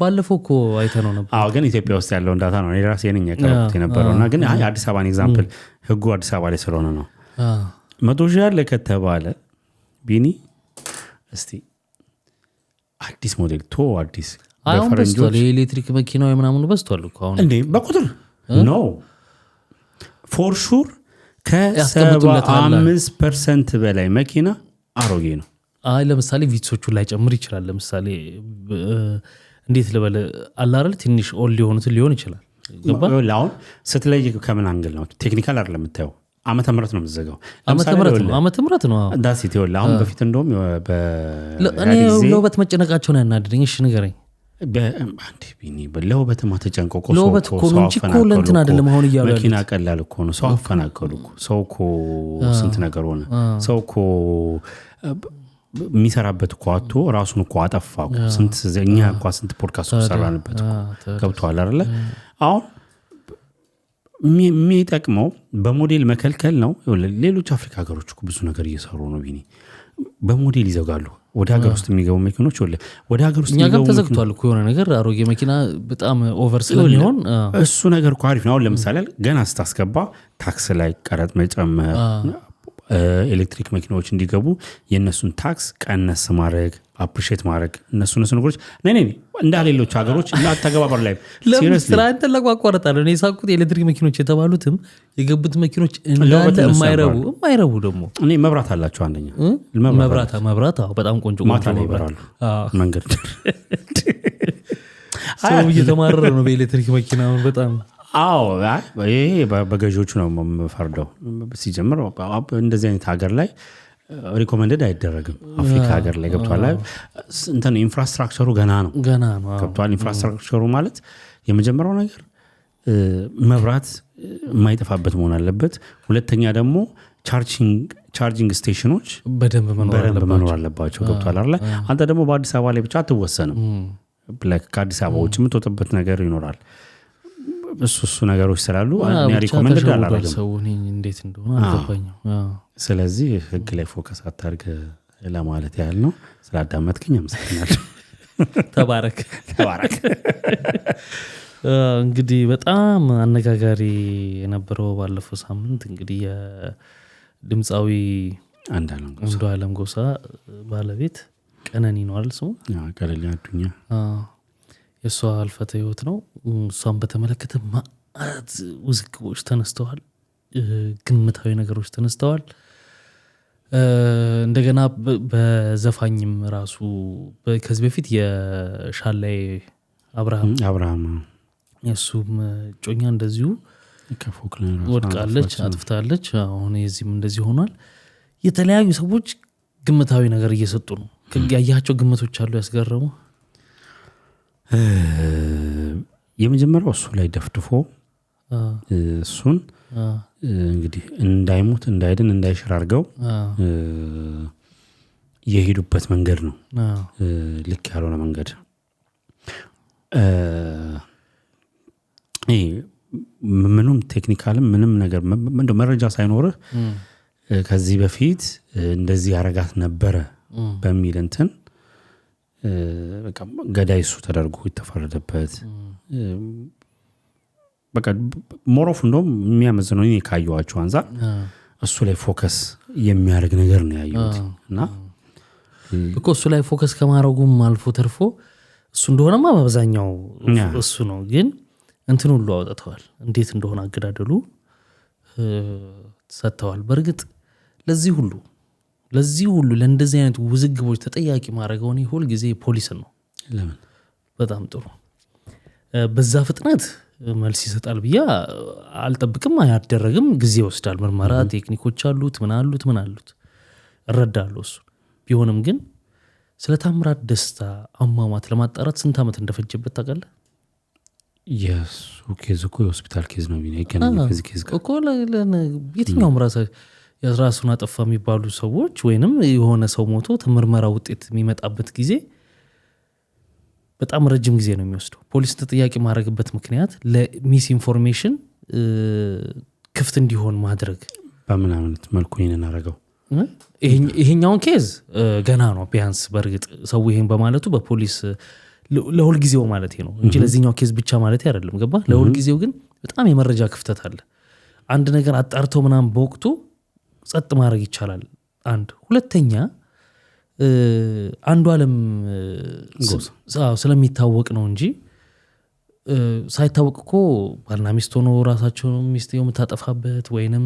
S1: ባለፈው እኮ አይተነው ነበር
S2: ግን ኢትዮጵያ ውስጥ ያለው ዳታ ነው የራሴ ነኝ ያቀረብኩት የነበረውና ግን አዲስ አበባን ኤግዛምፕል ህጉ አዲስ አበባ ላይ ስለሆነ ነው 100,000 አለ ከተባለ ቢኒ እስቲ አዲስ ሞዴል አዲስ
S1: በፈረንጆች የኤሌክትሪክ መኪናው ምናምን በዝቷል እኮ አሁን
S2: እንዴ በቁጥር ኖ ፎር ሹር ከ75% በላይ መኪና አሮጌ ነው።
S1: አይ ለምሳሌ ቪትሶቹ ላይ ጨምር ይችላል። ለምሳሌ እንዴት ልበል አላረል ትንሽ ኦል ሊሆኑት ሊሆን ይችላል። ገባ
S2: አሁን ስትለይ ከምን አንግል ነው? ቴክኒካል አይደለም የምታየው፣ ዓመተ ምህረት ነው የምትዘጋው።
S1: ዓመተ ምህረት ነው
S2: ዳሲት ይወል አሁን በፊት እንደውም
S1: እኔ ለውበት መጨነቃቸውን ያናድደኝ። እሺ ንገረኝ።
S2: ለውበትማ ተጨንቆ
S1: ለውበት እኮ ነው እንጂ እኮ ለእንትን አይደለም። አሁን እያሉ
S2: መኪና ቀላል እኮ ነው። ሰው አፈናቀሉ እኮ። ሰው እኮ ስንት ነገር ሆነ። ሰው እኮ የሚሰራበት እኮ አቶ ራሱን እኮ አጠፋ እኮ። ስንት እኛ እኮ ስንት ፖድካስት ሰራንበት እኮ። ገብቶሃል አይደለ? አሁን የሚጠቅመው በሞዴል መከልከል ነው። ሌሎች አፍሪካ ሀገሮች እኮ ብዙ ነገር እየሰሩ ነው። ቢኒ በሞዴል ይዘጋሉ። ወደ ሀገር ውስጥ የሚገቡ መኪኖች ወደ ሀገር ውስጥ
S1: የሚገቡ ተዘግቷል እኮ የሆነ ነገር አሮጌ መኪና በጣም ኦቨር ስለሚሆን
S2: እሱ ነገር እኮ አሪፍ ነው። አሁን ለምሳሌ ገና ስታስገባ ታክስ ላይ ቀረጥ መጨመር፣ ኤሌክትሪክ መኪናዎች እንዲገቡ የእነሱን ታክስ ቀነስ ማድረግ፣ አፕሪሼት ማድረግ እነሱ ነገሮች ነኔ እንዳሌሎች ሀገሮች አተገባበር ላይ
S1: ስራ እንትን ለቋቋረጣለ ነው የሳቁት። የኤሌክትሪክ መኪኖች የተባሉትም የገቡት መኪኖች እንዳለ የማይረቡ ደግሞ
S2: እኔ መብራት አላቸው። አንደኛ
S1: መብራት በጣም ቆንጆ
S2: ማታ ላይ ይበራሉ መንገድ
S1: ሰው እየተማረረ ነው በኤሌክትሪክ መኪና በጣም።
S2: አዎ ይሄ በገዢዎቹ ነው የምፈርደው። ሲጀምር እንደዚህ አይነት ሀገር ላይ ሪኮመንደድ አይደረግም። አፍሪካ ሀገር ላይ ገብቷል። እንትን ኢንፍራስትራክቸሩ ገና ነው ገብቷል። ኢንፍራስትራክቸሩ ማለት የመጀመሪያው ነገር መብራት የማይጠፋበት መሆን አለበት። ሁለተኛ ደግሞ ቻርጂንግ ስቴሽኖች በደንብ መኖር አለባቸው። ገብቷል አይደል? አንተ ደግሞ በአዲስ አበባ ላይ ብቻ አትወሰንም። ከአዲስ አበባ ውጭ የምትወጥበት ነገር ይኖራል። እሱ ነገሮች ስላሉ እኔ ሪኮመንድ አላደርግም።
S1: እንዴት እንደሆነ አልገባኝም።
S2: ስለዚህ ህግ ላይ ፎከስ አታርግ ለማለት ያህል ነው። ስላዳመጥከኝ አመሰግናለሁ።
S1: ተባረክ። እንግዲህ በጣም አነጋጋሪ የነበረው ባለፈው ሳምንት እንግዲህ የድምፃዊ አንዱዓለም ጎሳ ባለቤት ቀነኒ ነው አይደል ስሙ?
S2: ቀነኒ አዱኛ
S1: የሷ አልፈተ ህይወት ነው። እሷን በተመለከተ ማአት ውዝግቦች ተነስተዋል። ግምታዊ ነገሮች ተነስተዋል። እንደገና በዘፋኝም ራሱ ከዚህ በፊት የሻላይ አብርሃም የሱም ጮኛ እንደዚሁ
S2: ከፎቅ ላይ
S1: ወድቃለች፣ አጥፍታለች። አሁን የዚህም እንደዚህ ሆኗል። የተለያዩ ሰዎች ግምታዊ ነገር እየሰጡ ነው። ያያቸው ግምቶች አሉ ያስገረሙ።
S2: የመጀመሪያው እሱ ላይ ደፍድፎ እሱን እንግዲህ እንዳይሞት እንዳይድን እንዳይሽር አድርገው የሄዱበት መንገድ ነው ልክ ያልሆነ መንገድ። ምንም ቴክኒካልም ምንም ነገር እንደው መረጃ ሳይኖርህ ከዚህ በፊት እንደዚህ ያረጋት ነበረ በሚል እንትን በቃ ገዳይ እሱ ተደርጎ የተፈረደበት በቃ ሞሮፍ እንደውም የሚያመዝነው እኔ ካየኋቸው አንፃር እሱ ላይ ፎከስ የሚያደርግ ነገር ነው ያየሁት። እና
S1: እኮ እሱ ላይ ፎከስ ከማድረጉም አልፎ ተርፎ እሱ እንደሆነማ በአብዛኛው እሱ ነው። ግን እንትን ሁሉ አውጥተዋል፣ እንዴት እንደሆነ አገዳደሉ ሰጥተዋል። በእርግጥ ለዚህ ሁሉ ለእንደዚህ አይነት ውዝግቦች ተጠያቂ ማድረገው እኔ ሁል ጊዜ ፖሊስን ነው።
S2: ለምን
S1: በጣም ጥሩ በዛ ፍጥነት መልስ ይሰጣል ብዬ አልጠብቅም። አያደረግም፣ ጊዜ ይወስዳል። ምርመራ ቴክኒኮች አሉት፣ ምን አሉት እረዳለሁ እሱ ቢሆንም ግን ስለ ታምራት ደስታ አሟሟት ለማጣራት ስንት ዓመት እንደፈጀበት ታውቃለህ?
S2: የሱ ኬዝ እኮ የሆስፒታል ኬዝ ነው ቢሆን ከዚህ ኬዝ
S1: እኮ የትኛውም ራሱን አጠፋ የሚባሉ ሰዎች ወይንም የሆነ ሰው ሞቶ ምርመራ ውጤት የሚመጣበት ጊዜ በጣም ረጅም ጊዜ ነው የሚወስደው። ፖሊስ ተጠያቂ ማድረግበት ምክንያት ለሚስ ኢንፎርሜሽን ክፍት እንዲሆን ማድረግ።
S2: በምን አይነት መልኩ ይሄንን አደረገው?
S1: ይሄኛውን ኬዝ ገና ነው ቢያንስ። በእርግጥ ሰው ይሄን በማለቱ በፖሊስ ለሁል ጊዜው ማለት ነው እንጂ ለዚህኛው ኬዝ ብቻ ማለት አይደለም። ገባ? ለሁል ጊዜው ግን በጣም የመረጃ ክፍተት አለ። አንድ ነገር አጣርተው ምናምን በወቅቱ ጸጥ ማድረግ ይቻላል። አንድ ሁለተኛ አንዱዓለም ስለሚታወቅ ነው እንጂ ሳይታወቅ እኮ ባልና ሚስት ሆኖ ራሳቸውን ሚስት የምታጠፋበት ወይንም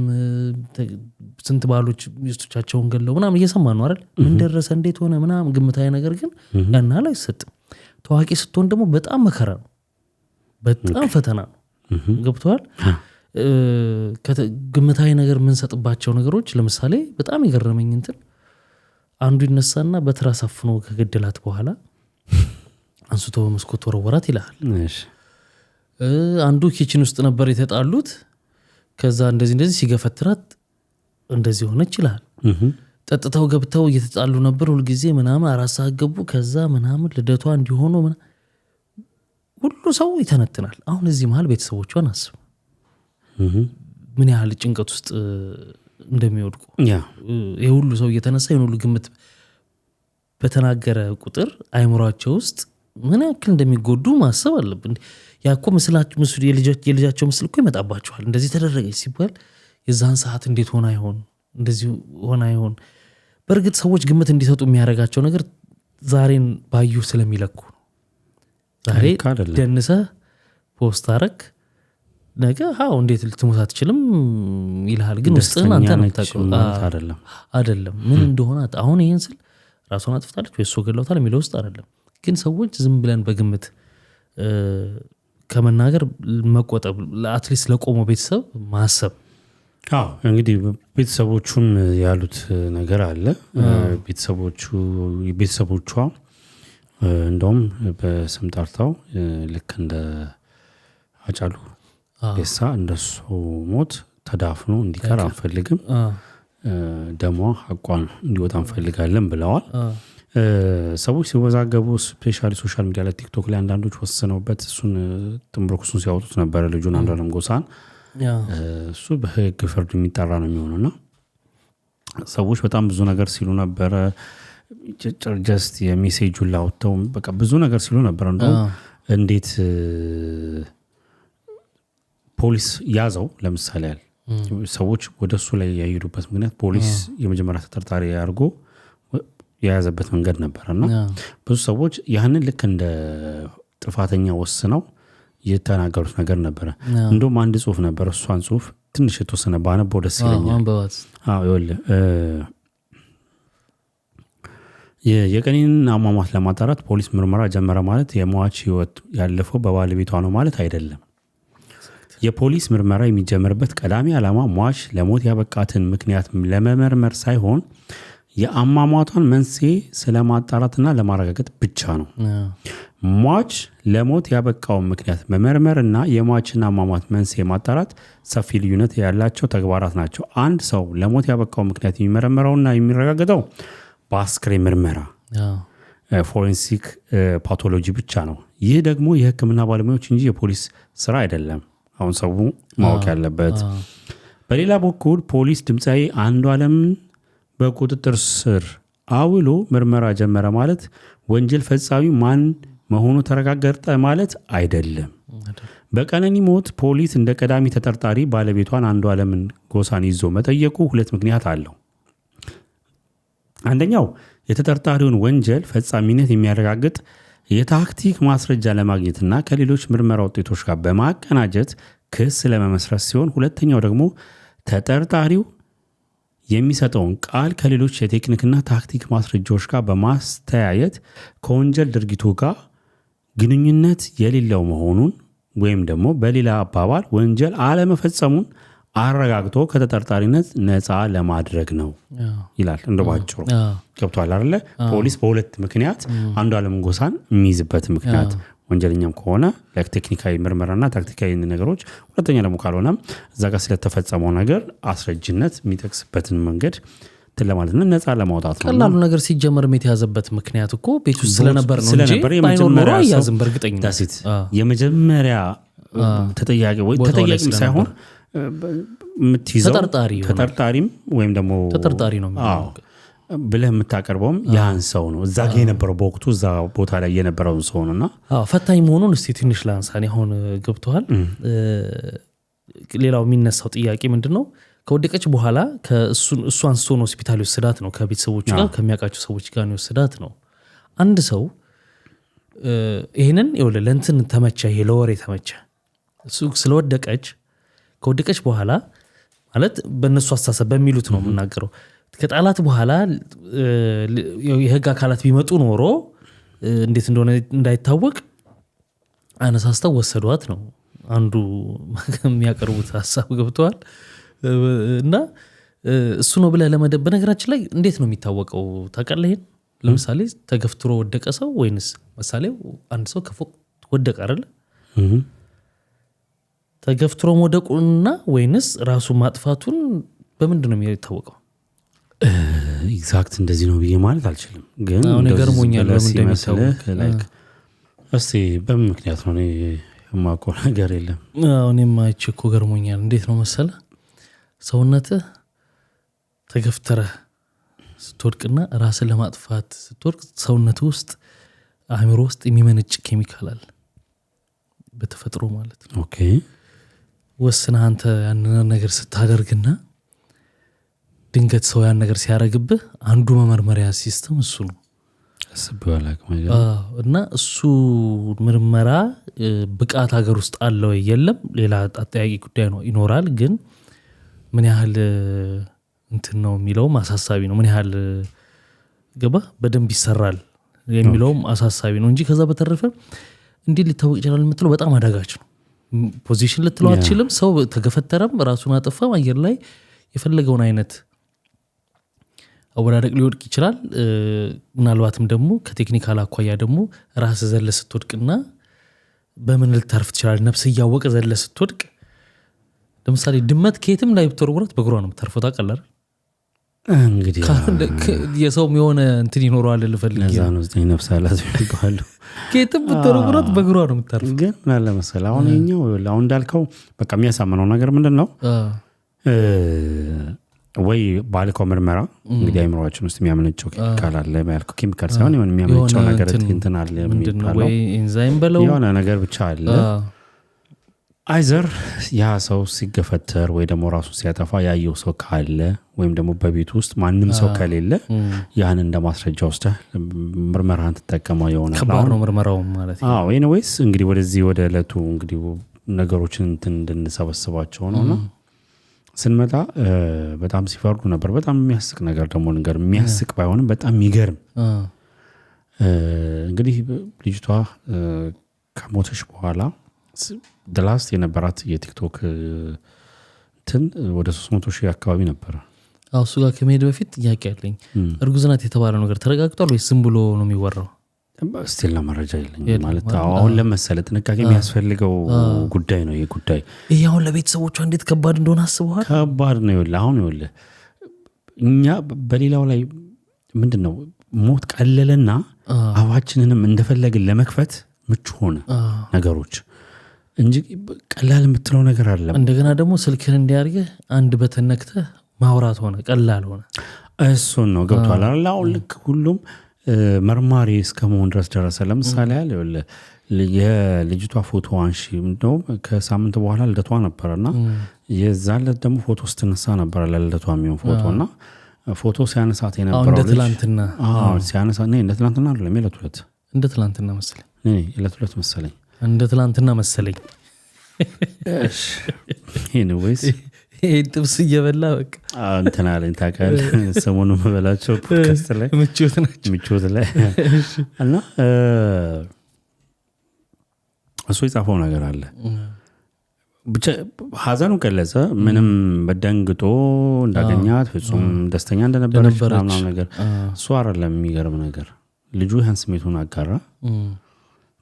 S1: ስንት ባሎች ሚስቶቻቸውን ገለው ምናምን እየሰማ ነው አይደል? ምን ደረሰ እንዴት ሆነ ምናምን ግምታዊ ነገር ግን ያና ላይ አይሰጥም። ታዋቂ ስትሆን ደግሞ በጣም መከራ ነው፣ በጣም ፈተና ነው። ገብቷል? ግምታዊ ነገር የምንሰጥባቸው ነገሮች ለምሳሌ በጣም የገረመኝ እንትን አንዱ ይነሳና በትራስ አፍኖ ከገደላት በኋላ አንስቶ በመስኮት ወረወራት ይላል። አንዱ ኪችን ውስጥ ነበር የተጣሉት፣ ከዛ እንደዚህ ሲገፈትራት እንደዚህ ሆነች ይላል። ጠጥተው ገብተው እየተጣሉ ነበር ሁሉ ጊዜ ምናምን 4 ሰዓት ገቡ፣ ከዛ ምናምን ልደቷ እንዲሆኑ ሁሉ ሰው ይተነትናል። አሁን እዚህ መሀል ቤተሰቦቿን አስብ ምን ያህል ጭንቀት ውስጥ እንደሚወድቁ። ይሄ ሁሉ ሰው እየተነሳ ይሄን ሁሉ ግምት በተናገረ ቁጥር አይምሯቸው ውስጥ ምን ያክል እንደሚጎዱ ማሰብ አለብን። ያኮ ምስሉ የልጃቸው ምስል እኮ ይመጣባቸዋል። እንደዚህ ተደረገች ሲባል የዛን ሰዓት እንዴት ሆና ይሆን እንደዚህ ሆና ይሆን። በእርግጥ ሰዎች ግምት እንዲሰጡ የሚያደርጋቸው ነገር ዛሬን ባዩ ስለሚለኩ ነው። ዛሬ ደንሰህ ፖስት አረክ ነገ እንዴት ልትሞት አትችልም ይልሃል። ግን ውስጥህን አንተ ነው የምታውቀው አይደለም ምን እንደሆነ። አሁን ይሄን ስል ራሷን አጥፍታለች ወይ እሱ ገለውታል የሚለው ውስጥ አይደለም። ግን ሰዎች ዝም ብለን በግምት ከመናገር መቆጠብ፣ ለአትሊስት ለቆመው ቤተሰብ ማሰብ።
S2: እንግዲህ ቤተሰቦቹም ያሉት ነገር አለ። ቤተሰቦቿ እንደውም በስም ጠርተው ልክ እንደ አጫሉ ደሳ እንደሱ ሞት ተዳፍኖ እንዲቀር አንፈልግም፣ ደሟ ሐቋን እንዲወጣ እንፈልጋለን ብለዋል። ሰዎች ሲወዛገቡ ስፔሻሊ ሶሻል ሚዲያ ላይ ቲክቶክ ላይ አንዳንዶች ወስነውበት እሱን ጥምብርኩሱን ሲያወጡት ነበረ። ልጁን አንዷለም ጎሳን እሱ በህግ ፍርድ የሚጠራ ነው የሚሆነውና ሰዎች በጣም ብዙ ነገር ሲሉ ነበረ። ጀስት የሜሴጁን ላውጥተው በቃ ብዙ ነገር ሲሉ ነበረ። እንደውም እንዴት ፖሊስ ያዘው ለምሳሌ ያህል ሰዎች ወደ እሱ ላይ ያይዱበት ምክንያት ፖሊስ የመጀመሪያ ተጠርጣሪ አድርጎ የያዘበት መንገድ ነበርና ብዙ ሰዎች ያንን ልክ እንደ ጥፋተኛ ወስነው የተናገሩት ነገር ነበረ። እንደውም አንድ ጽሁፍ ነበር፣ እሷን ጽሁፍ ትንሽ የተወሰነ ባነበው ደስ ይለኛል። የቀነኒን አሟሟት ለማጣራት ፖሊስ ምርመራ ጀመረ ማለት የሟች ህይወት ያለፈው በባለቤቷ ነው ማለት አይደለም። የፖሊስ ምርመራ የሚጀምርበት ቀዳሚ ዓላማ ሟች ለሞት ያበቃትን ምክንያት ለመመርመር ሳይሆን የአሟሟቷን መንስኤ ስለማጣራትና ለማረጋገጥ ብቻ ነው። ሟች ለሞት ያበቃውን ምክንያት መመርመርና የሟችን አሟሟት መንስኤ ማጣራት ሰፊ ልዩነት ያላቸው ተግባራት ናቸው። አንድ ሰው ለሞት ያበቃውን ምክንያት የሚመረመረውና የሚረጋገጠው በአስክሬን ምርመራ ፎሬንሲክ ፓቶሎጂ ብቻ ነው። ይህ ደግሞ የሕክምና ባለሙያዎች እንጂ የፖሊስ ስራ አይደለም። አሁን ሰው ማወቅ ያለበት። በሌላ በኩል ፖሊስ ድምፃዊ አንዷለምን በቁጥጥር ስር አውሎ ምርመራ ጀመረ ማለት ወንጀል ፈጻሚ ማን መሆኑ ተረጋገጠ ማለት አይደለም። በቀነኒ ሞት ፖሊስ እንደ ቀዳሚ ተጠርጣሪ ባለቤቷን አንዷለምን ጎሳን ይዞ መጠየቁ ሁለት ምክንያት አለው። አንደኛው የተጠርጣሪውን ወንጀል ፈጻሚነት የሚያረጋግጥ የታክቲክ ማስረጃ ለማግኘትና ከሌሎች ምርመራ ውጤቶች ጋር በማቀናጀት ክስ ለመመስረት ሲሆን፣ ሁለተኛው ደግሞ ተጠርጣሪው የሚሰጠውን ቃል ከሌሎች የቴክኒክና ታክቲክ ማስረጃዎች ጋር በማስተያየት ከወንጀል ድርጊቱ ጋር ግንኙነት የሌለው መሆኑን ወይም ደግሞ በሌላ አባባል ወንጀል አለመፈጸሙን አረጋግጦ ከተጠርጣሪነት ነፃ ለማድረግ ነው ይላል። እንደባጭሩ ገብቷል አይደለ? ፖሊስ በሁለት ምክንያት አንዷለም ጎሳን የሚይዝበት ምክንያት ወንጀለኛም ከሆነ ለቴክኒካዊ ምርመራና ታክቲካዊ ነገሮች፣ ሁለተኛ ደግሞ ካልሆነ እዛ ጋር ስለተፈጸመው ነገር አስረጅነት የሚጠቅስበትን መንገድ ለማለት ነው፣ ነፃ ለማውጣት ነው።
S1: ቀላሉ ነገር ሲጀመር የተያዘበት ምክንያት እኮ ቤት ውስጥ ስለነበር ነው እንጂ ባይኖር ኖሮ አያዝም። በእርግጠኝነት
S2: የመጀመሪያ ተጠያቂ ወይ ተጠያቂም ሳይሆን የምትይዘው ተጠርጣሪም ወይም ደግሞ
S1: ተጠርጣሪ ነው
S2: ብለህ የምታቀርበውም ያን ሰው ነው። እዛ ጋር የነበረው በወቅቱ እዛ ቦታ ላይ የነበረውን ሰው ነውና
S1: ፈታኝ መሆኑን እስቲ ትንሽ ላንሳኔ አሁን ገብተዋል። ሌላው የሚነሳው ጥያቄ ምንድነው? ከወደቀች በኋላ እሱ አንስቶ ነው ሆስፒታል ወስዳት ነው ከቤተሰቦች ጋር ከሚያውቃቸው ሰዎች ጋር ነው ወስዳት ነው። አንድ ሰው ይሄንን ይወለ ለእንትን ተመቸ ይሄ ለወሬ ተመቸ እሱ ስለወደቀች ከወደቀች በኋላ ማለት በእነሱ አስተሳሰብ በሚሉት ነው የምናገረው ከጣላት በኋላ የህግ አካላት ቢመጡ ኖሮ እንዴት እንደሆነ እንዳይታወቅ አነሳስተው ወሰዷት ነው አንዱ የሚያቀርቡት ሐሳብ ገብቷል እና እሱ ነው ብለ ለመደብ በነገራችን ላይ እንዴት ነው የሚታወቀው ታውቃለህ ይሄን ለምሳሌ ተገፍትሮ ወደቀ ሰው ወይንስ ምሳሌው አንድ ሰው ከፎቅ ወደቀ አይደል ተገፍትሮ ወደቁና ወይንስ ራሱ ማጥፋቱን በምንድን ነው የሚታወቀው
S2: ኤግዛክት እንደዚህ ነው ብዬ ማለት አልችልም ግን
S1: ነገር ሞኛል ለምን እንደሚታወቅ
S2: ላይክ እስቲ በምን ምክንያት ነው የማውቀው ነገር የለም
S1: እኔም አይቼኮ ገርሞኛል እንዴት ነው መሰለ ሰውነትህ ተገፍተረ ስትወድቅና ራስን ለማጥፋት ስትወድቅ ሰውነት ውስጥ አእምሮ ውስጥ የሚመነጭ ኬሚካል አለ በተፈጥሮ ማለት ነው
S2: ኦኬ
S1: ወስነህ አንተ ያንን ነገር ስታደርግና ድንገት ሰው ያን ነገር ሲያረግብህ አንዱ መመርመሪያ ሲስተም እሱ ነው እና እሱ ምርመራ ብቃት ሀገር ውስጥ አለው የለም ሌላ አጠያቂ ጉዳይ ነው ይኖራል ግን ምን ያህል እንትን ነው የሚለው አሳሳቢ ነው ምን ያህል ገባ በደንብ ይሰራል የሚለውም አሳሳቢ ነው እንጂ ከዛ በተረፈ እንዴ ሊታወቅ ይችላል የምትለው በጣም አዳጋች ነው ፖዚሽን ልትለው አትችልም ሰው ተገፈተረም ራሱን አጠፋም አየር ላይ የፈለገውን አይነት አወዳደቅ ሊወድቅ ይችላል ምናልባትም ደግሞ ከቴክኒካል አኳያ ደግሞ ራስ ዘለ ስትወድቅና በምን ልታርፍ ትችላል ነፍስ እያወቀ ዘለ ስትወድቅ ለምሳሌ ድመት ከየትም ላይ ብትወርወራት በእግሯ ነው የምታርፈው ታውቃለህ
S2: እንግዲህ
S1: የሰው የሆነ እንትን ይኖረዋል ልፈልግ
S2: ለዛ ነው 9 ነፍስ አላት ይባላል
S1: ከየትም ብትወርወራት በእግሯ ነው የምታርፈው
S2: ግን ምን አለ መሰለህ አሁን የኛው አሁን እንዳልከው በቃ የሚያሳምነው ነገር ምንድነው ወይ ባልከው ምርመራ እንግዲህ አይምሮአችን ውስጥ የሚያመነጨው ኬሚካል አለ ማለት ኬሚካል ሳይሆን የሆነ የሚያመነጨው ነገር እንትን አለ የሚባለው
S1: ወይ ኤንዛይም በለው
S2: የሆነ ነገር ብቻ አለ አይዘር ያ ሰው ሲገፈተር ወይ ደግሞ ራሱ ሲያጠፋ ያየው ሰው ካለ ወይም ደግሞ በቤት ውስጥ ማንም ሰው ከሌለ ያን እንደማስረጃ ወስደህ ምርመራን ተጠቀመው ይሆናል
S1: ከባድ ነው ምርመራው ማለት ነው
S2: ኤኒዌይስ እንግዲህ ወደዚህ ወደ ዕለቱ እንግዲህ ነገሮችን እንድንሰበስባቸው ነውና ስንመጣ በጣም ሲፈርዱ ነበር በጣም የሚያስቅ ነገር ደግሞ ነገር የሚያስቅ ባይሆንም በጣም የሚገርም እንግዲህ ልጅቷ ከሞተች በኋላ ደላስት የነበራት የቲክቶክ እንትን ወደ 300,000 አካባቢ ነበር
S1: እሱ ጋር ከመሄድ በፊት ጥያቄ አለኝ እርጉዝ ናት የተባለው ነገር ተረጋግጧል ወይስ ዝም ብሎ ነው የሚወራው
S2: ስቲል ለማረጃ የለኝም ማለት አሁን ለመሰለ ጥንቃቄ የሚያስፈልገው ጉዳይ ነው ይሄ ጉዳይ
S1: ይሄ አሁን ለቤተሰቦቿ እንዴት ከባድ እንደሆነ አስበዋል
S2: ከባድ ነው ይኸውልህ አሁን ይኸውልህ እኛ በሌላው ላይ ምንድነው ሞት ቀለለና አባችንንም እንደፈለግን ለመክፈት ምቹ ሆነ ነገሮች እንጂ ቀላል የምትለው ነገር አለ
S1: እንደገና ደግሞ ስልክህን እንዲያርገህ አንድ በተነክተህ ማውራት ሆነ ቀላል ሆነ
S2: እሱን ነው ገብቷል አላው ልክ ሁሉም መርማሪ እስከመሆን ድረስ ደረሰ ለምሳሌ ያለ የልጅቷ ፎቶ አንሺ ነው ከሳምንት በኋላ ልደቷ ነበርና የዛለት ደግሞ ፎቶ ስትነሳ ነበር ለልደቷ የሚሆን ፎቶና ፎቶ ሲያነሳት የነበረው
S1: እንደ ትላንትና
S2: ሲያነሳ ነው እንደ ትላንትና አይደለም የለቱለት
S1: እንደ ትላንትና መሰለኝ
S2: የለቱለት መሰለኝ
S1: እንደ ትላንትና መሰለኝ
S2: እሺ ኤኒዌይስ
S1: ይሄ ጥብስ እየበላ በቃ
S2: እንትና ላይ ታውቃለህ ሰሞኑን መበላቸው ፖድካስት ላይ ምቾት ላይ እና እሱ የጻፈው ነገር አለ ብቻ ሀዘኑ ገለጸ ምንም በደንግጦ እንዳገኛት ፍጹም ደስተኛ እንደነበረች ምናምን ነገር እሱ አይደለም የሚገርም ነገር ልጁ ያን ስሜቱን አጋራ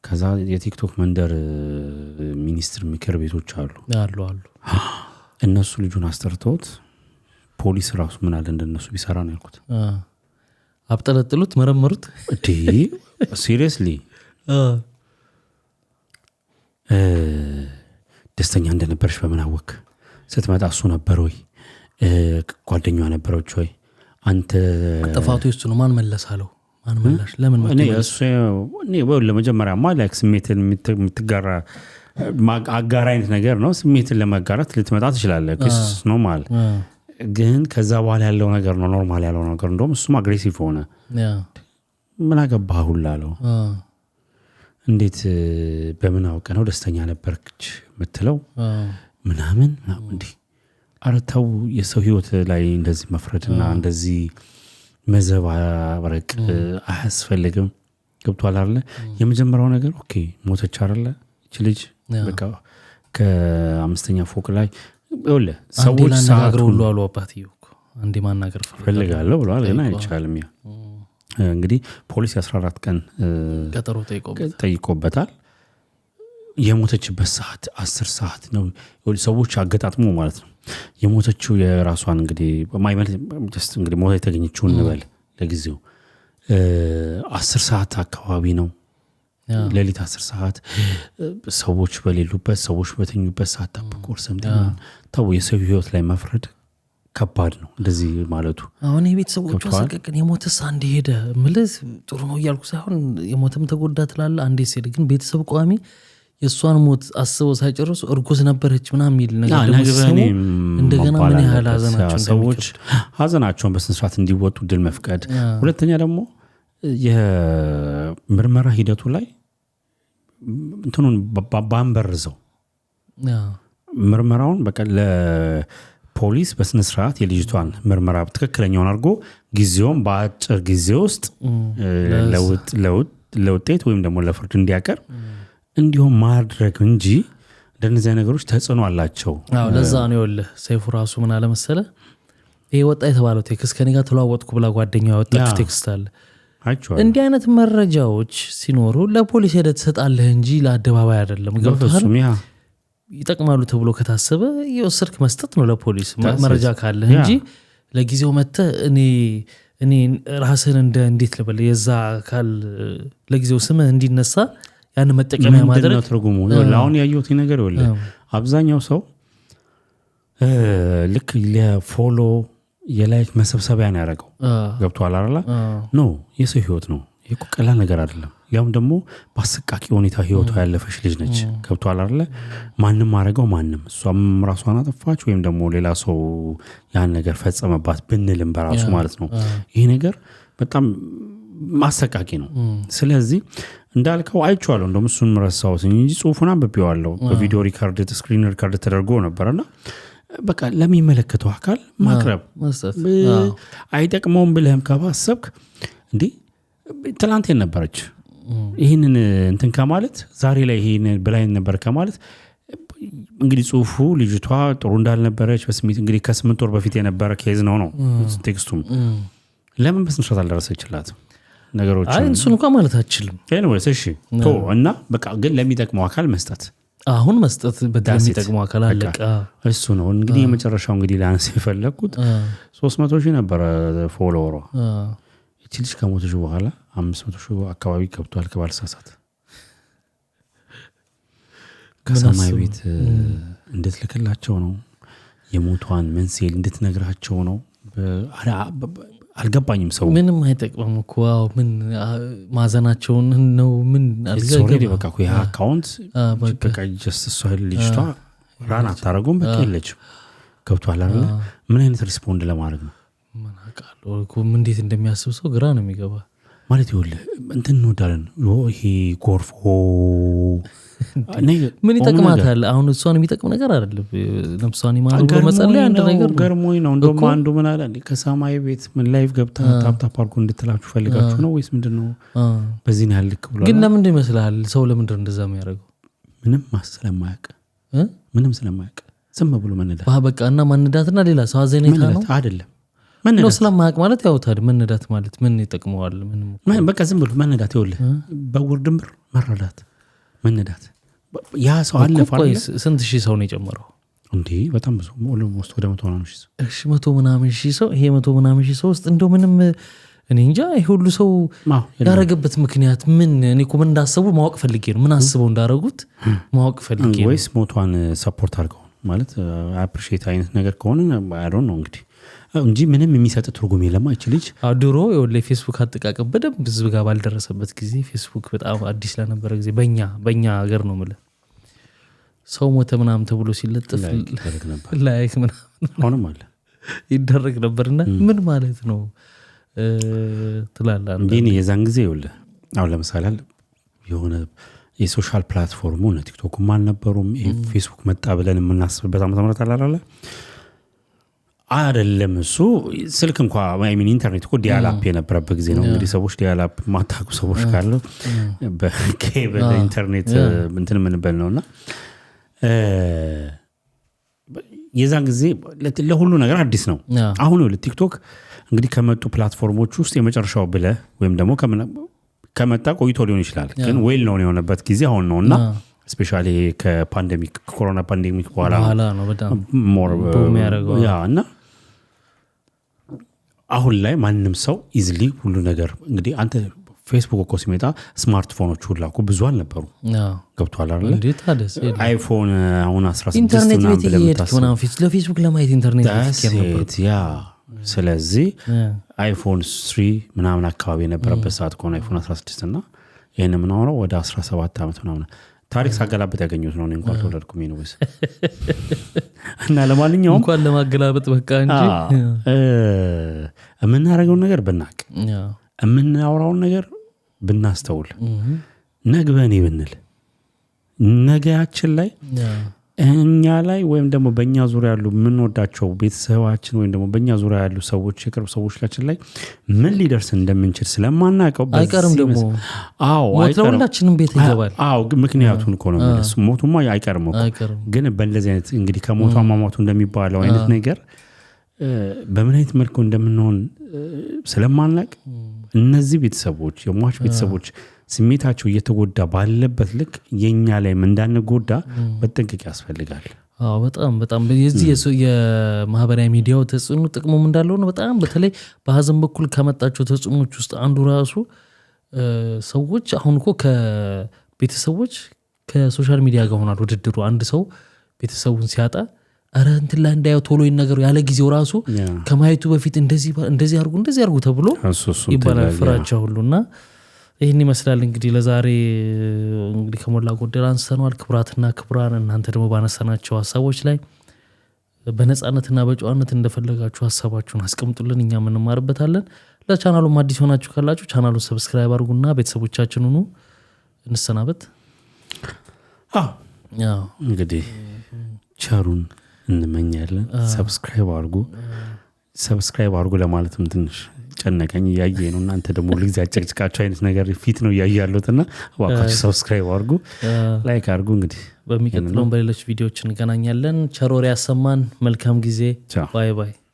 S2: ከዛ የቲክቶክ መንደር ሚኒስትር ምክር ቤቶች አሉ እነሱ ልጁን አስተርተውት ፖሊስ ራሱ ምን አለ እንደነሱ ቢሰራ ነው ያልኩት
S1: አብጠለጥሉት መረመሩት
S2: እዴ ሲሪየስሊ ደስተኛ እንደነበርሽ በምን አወቅ ስትመጣ እሱ ነበር ወይ ጓደኛዋ ነበረች ወይ አንተ
S1: ጥፋቱ እሱ ነው ማን መለሳለው ማን መላሽ ለምን
S2: እኔ ለመጀመሪያ ማላክ ስሜትን የምትጋራ አጋራ አይነት ነገር ነው ስሜትን ለማጋራት ልትመጣ ትችላለህ ክስ ነው ማለት ግን ከዛ በኋላ ያለው ነገር ነው ኖርማል ያለው ነገር እንደውም እሱም አግሬሲቭ ሆነ ምን አገባህ ሁላ አለው እንዴት በምን አውቀ ነው ደስተኛ ነበርች የምትለው ምናምን እንዴ አረታው የሰው ህይወት ላይ እንደዚህ መፍረድና እንደዚህ መዘባረቅ አያስፈልግም ገብቷል አይደል የመጀመሪያው ነገር ኦኬ ሞተች አይደል እቺ ልጅ በቃ ከአምስተኛ ፎቅ ላይ ይወለ ሰዎች
S1: ሳግረው ሁሉ አሉ አባትየው አንዴ ማናገር
S2: ፈልጋለሁ ብሏል ግን አይቻልም ያ እንግዲህ ፖሊስ 14 ቀን
S1: ቀጠሮ
S2: ጠይቆበታል የሞተችበት ሰዓት 10 ሰዓት ነው ሰዎች አገጣጥሞ ማለት ነው የሞተችው የራሷን እንግዲህ ማይመል just እንግዲህ ሞታ የተገኘችው እንበል ለጊዜው 10 ሰዓት አካባቢ ነው ሌሊት 10 ሰዓት ሰዎች በሌሉበት ሰዎች በተኙበት ሰዓት ተጠብቆ ሰምተው የሰው ህይወት ላይ መፍረድ ከባድ ነው እንደዚህ ማለቱ
S1: አሁን የቤተሰቦቹ አሰቀቀን የሞተስ አንዴ ሄደ ማለት ጥሩ ነው እያልኩ ሳይሆን የሞተም ተጎዳ ትላለ አንዴ ሲል ግን ቤተሰብ ቋሚ የሷን ሞት አስበው ሳይጨርሱ እርጉዝ ነበረች ምናምን የሚል ነገር ደግሞ እንደገና ምን ያህል
S2: ሰዎች ሀዘናቸውን በስነ ስርዓት እንዲወጡ ድል መፍቀድ ሁለተኛ ደግሞ የምርመራ ሂደቱ ላይ እንትኑን ባንበርዘው ምርመራውን በቃ ለፖሊስ በስነ ስርዓት የልጅቷን ምርመራ ትክክለኛውን አድርጎ ጊዜውን በአጭር ጊዜ ውስጥ ለውጤት ወይም ደግሞ ለፍርድ እንዲያቀርብ እንዲሁም ማድረግ እንጂ እንደነዚህ ነገሮች ተጽዕኖ አላቸው
S1: አዎ ለዛ ነው ይወልህ ሰይፉ ራሱ ምን አለ መሰለ ይሄ ወጣ የተባለው ቴክስት ከኔ ጋር ተለዋወጥኩ ብላ ጓደኛው ያወጣችው ቴክስት አለ እንዲህ አይነት መረጃዎች ሲኖሩ ለፖሊስ ሄደህ ትሰጣለህ እንጂ ለአደባባይ አይደለም ገብቶሃል ይጠቅማሉ ተብሎ ከታሰበ የወሰድክ መስጠት ነው ለፖሊስ መረጃ ካለ እንጂ ለጊዜው መተህ እኔ ራስህን እንዴት ልበል የዛ አካል ለጊዜው ስምህ እንዲነሳ ያን መጠቀሚያ ማድረግ
S2: ነው ትርጉሙ አሁን ያየሁት ነገር ይወለ አብዛኛው ሰው ልክ ለፎሎ የላይክ መሰብሰቢያ ነው ያደረገው ገብቷል አይደል ኖ የሰው ህይወት ነው ይሄ ቀላል ነገር አይደለም ያውም ደግሞ በአሰቃቂ ሁኔታ ህይወቷ ያለፈች ልጅ ነች ገብቷል አይደል ማንንም ማረጋው ማንንም እሷም ራሷን አጠፋች ወይም ደግሞ ሌላ ሰው ያን ነገር ፈጸመባት ብንልም በራሱ ማለት ነው ይሄ ነገር በጣም ማሰቃቂ ነው ስለዚህ እንዳልከው አይቻለሁ እንደውም እሱን መረሳው እንጂ ጽሁፉን አንብቤዋለሁ በቪዲዮ ሪካርድ ስክሪን ሪካርድ ተደርጎ ነበርና በቃ ለሚመለከተው አካል ማቅረብ አይጠቅመውም ብለህም ካባሰብክ እንዴ ትላንት የነበረች ይሄንን እንትን ከማለት ዛሬ ላይ ይሄንን ብላኝ ነበር ከማለት እንግዲህ ጽሁፉ ልጅቷ ጥሩ እንዳልነበረች በስሜት እንግዲህ ከ8 ወር በፊት የነበረ ኬዝ ነው ቴክስቱም ለምን በስንት አልደረሰችላት ነገሮች
S1: አይ እሱን እንኳን ማለት አትችልም
S2: ኤኒዌይስ እሺ ቶ እና በቃ ግን ለሚጠቅመው አካል መስጠት
S1: አሁን መስጠት በጣም የሚጠቅመው አካል አለቃ
S2: እሱ ነው እንግዲህ የመጨረሻው እንግዲህ ላንስ የፈለኩት 300,000 ነበር ፎሎወሯ እቺ ልጅ ከሞተች በኋላ 500,000 አካባቢ ገብቷል ከባልሳሳት ከሰማይ ቤት እንድትልክላቸው ነው የሞቷን መንስኤ እንድትነግራቸው ነው አልገባኝም ሰው
S1: ምንም አይጠቅምም እኮ አው ምን ማዘናቸውን ነው ምን
S2: አልገባኝ በቃ ያ አካውንት በቃ just ሶል ልጅቷ ራና ታረጉም በቃ የለችም ገብቷል አይደል ምን አይነት ሪስፖንድ ለማድረግ ነው
S1: ምን አቃለው እኮ ምን እንዴት እንደሚያስብ ሰው ግራ ነው የሚገባ
S2: ማለት ይወለ እንትን እንወዳለን ይሄ ጎርፎ
S1: ምን ይጠቅማታል አሁን እሷን የሚጠቅም ነገር አይደለም ለምሳሌ ማሩ በመጸለይ አንድ ነገር
S2: ገርሞኝ ነው እንደውም አንዱ ምን አለ ከሰማይ ቤት ምን ላይቭ ገብታ ታፕ አርጎ እንድትላችሁ ፈልጋችሁ ነው ወይስ ምንድነው በዚህ ነው ያልክ ብሎ
S1: ግን ለምን ይመስላል ሰው ለምን እንደዛ የሚያደርገው ምንም ስለማያውቅ ዝም ብሎ መነዳት
S2: በቃና
S1: መነዳትና ሌላ ሰው አዘኔታ ነው
S2: አይደለም
S1: ነው ስለማያውቅ ማለት ያው ታዲያ መነዳት ማለት ምን ይጠቅመዋል
S2: ምንም በቃ ዝም ብሎ መነዳት ይወልህ በውርድምር መረዳት መነዳት ያ ሰው አለፈ አይደል
S1: ስንት ሺህ ሰው ነው የጨመረው
S2: እንዴ በጣም ብዙ ኦልሞስት ወደ 100 ምናምን ሺህ
S1: እሺ 100 ምናምን ሺህ ሰው ይሄ 100 ምናምን ሺህ ሰው ውስጥ እንደው ምንም እኔ እንጃ ይሄ ሁሉ ሰው ያረጋበት ምክንያት ምን እኔ እኮ ምን እንዳሰቡ ማወቅ ፈልጌ ነው ምን አስበው እንዳረጉት ማወቅ ፈልጌ ነው
S2: ወይስ ሞቷን ሰፖርት አድርገው ማለት አፕሪሺየት አይነት ነገር ከሆነ አይ ዶንት ኖ እንግዲህ እንጂ ምንም የሚሰጥ ትርጉም የለም አይች ልጅ
S1: አድሮ ይወለ ፌስቡክ አጠቃቀም በደንብ ህዝብ ጋር ባልደረሰበት ጊዜ ፌስቡክ በጣም አዲስ ለነበረ ጊዜ በእኛ ሀገር ነው ማለት ሰው ሞተ ምናምን ተብሎ ሲለጥፍ ላይክ ምናምን
S2: አሁንም አለ
S1: ይደረግ ነበርና ምን ማለት ነው ትላላ
S2: እንዴ የዛን ጊዜ ይወለ አሁን ለምሳሌ የሆነ የሶሻል ፕላትፎርሙ ነው ቲክቶክም አልነበሩም ፌስቡክ መጣ ብለን የምናስብበት ዓመተ ምህረት አላለ አይደለም እሱ ስልክ እንኳን አይ ሚን ኢንተርኔት እኮ ዲያላፕ የነበረበት ጊዜ ነው እንግዲህ ሰዎች ዲያላፕ ማታቁ ሰዎች ካሉ በኬብል ኢንተርኔት እንትን ምን በል ነውና የዛን ጊዜ ለሁሉ ነገር አዲስ ነው አሁን ቲክቶክ እንግዲህ ከመጡ ፕላትፎርሞች ውስጥ የመጨረሻው ብለ ወይም ደግሞ ከመጣ ቆይቶ ሊሆን ይችላል ግን ዌል ነው የሆነበት ጊዜ አሁን ነውና ስፔሻሊ ከፓንደሚክ ኮሮና ፓንደሚክ በኋላ
S1: ነው በጣም
S2: ሞር እና አሁን ላይ ማንንም ሰው ኢዚሊ ሁሉ ነገር እንግዲህ አንተ ፌስቡክ እኮ ሲመጣ ስማርትፎኖች ሁሉ እኮ ብዙ አልነበሩ ገብቷል አይደል
S1: እንዴት ታደስ
S2: አይፎን አሁን 16
S1: ኢንተርኔት ቤት ይሄድኩና ለፌስቡክ ለማየት ኢንተርኔት
S2: ቤት ያ ስለዚህ አይፎን 3 ምናምን አካባቢ የነበረበት ሰዓት ኮን አይፎን 16 እና ይሄን ምን ሆነው ወደ 17 አመት ምናምን ታሪክ ሳገላበጥ ያገኙት ነው እንኳን ተወለድኩም ይነውስ እና ለማንኛውም
S1: እንኳን ለማገላበጥ በቃ እንጂ
S2: የምናደርገው ነገር ብናቅ የምናወራው ነገር ብናስተውል ነግበኔ ብንል ነገያችን ላይ እኛ ላይ ወይም ደግሞ በእኛ ዙሪያ ያሉ ምን ወዳቸው ቤተሰባችን ወይም ደግሞ በእኛ ዙሪያ ያሉ ሰዎች የቅርብ ሰዎቻችን ላይ ምን ሊደርስ እንደምንችል ስለማናቀው
S1: አይቀርም ደግሞ ሞትላችንም ቤት ይገባል
S2: ምክንያቱን እኮ ነው ማለት ሞቱማ አይቀርም ግን በእንደዚህ አይነት እንግዲህ ከሞቱ አሟሟቱ እንደሚባለው አይነት ነገር በምን አይነት መልኩ እንደምንሆን ስለማናቅ እነዚህ ቤተሰቦች የሟች ቤተሰቦች ስሜታቸው እየተጎዳ ባለበት ልክ የኛ ላይ እንዳንጎዳ በጥንቃቄ ያስፈልጋል
S1: በጣም የዚህ የማህበራዊ ሚዲያው ተጽዕኖ ጥቅሙም እንዳለው ነው በጣም በተለይ በሀዘን በኩል ከመጣቸው ተጽዕኖች ውስጥ አንዱ ራሱ ሰዎች አሁን እኮ ከቤተሰቦች ከሶሻል ሚዲያ ጋር ሆኗል ውድድሩ አንድ ሰው ቤተሰቡን ሲያጣ አረ እንትን ላይ እንዳያው ቶሎ ይነገሩ ያለ ጊዜው ራሱ ከማየቱ በፊት እንደዚህ አርጉ ተብሎ ይባላል ፍራቻ ሁሉና ይሄን ይመስላል እንግዲህ ለዛሬ እንግዲህ ከሞላ ጎደል አንስተናል ክብራትና ክብራን እናንተ ደግሞ ባነሳናቸው ሐሳቦች ላይ በነጻነትና በጨዋነት እንደፈለጋችሁ ሐሳባችሁን አስቀምጡልን እኛ ምን እንማርበታለን ለቻናሉም አዲስ ሆናችሁ ካላችሁ ቻናሉን ሰብስክራይብ አድርጉና ቤተሰቦቻችንን ሁኑ እንሰናበት
S2: እንግዲህ ቻሩን እንመኛለን ሰብስክራይብ አድርጉ ለማለትም ትንሽ ጨነቀኝ ያየ ነው እናንተ ደግሞ ለዚህ አጨቅጭቃችሁ አይነት ነገር ፊት ነው ያያያሉትና ዋካችሁ ሰብስክራይብ አድርጉ ላይክ አድርጉ እንግዲህ
S1: በሚቀጥለው በሌሎች ቪዲዮዎች እንገናኛለን ቸሮሪ ያሰማን መልካም ጊዜ ባይ ባይ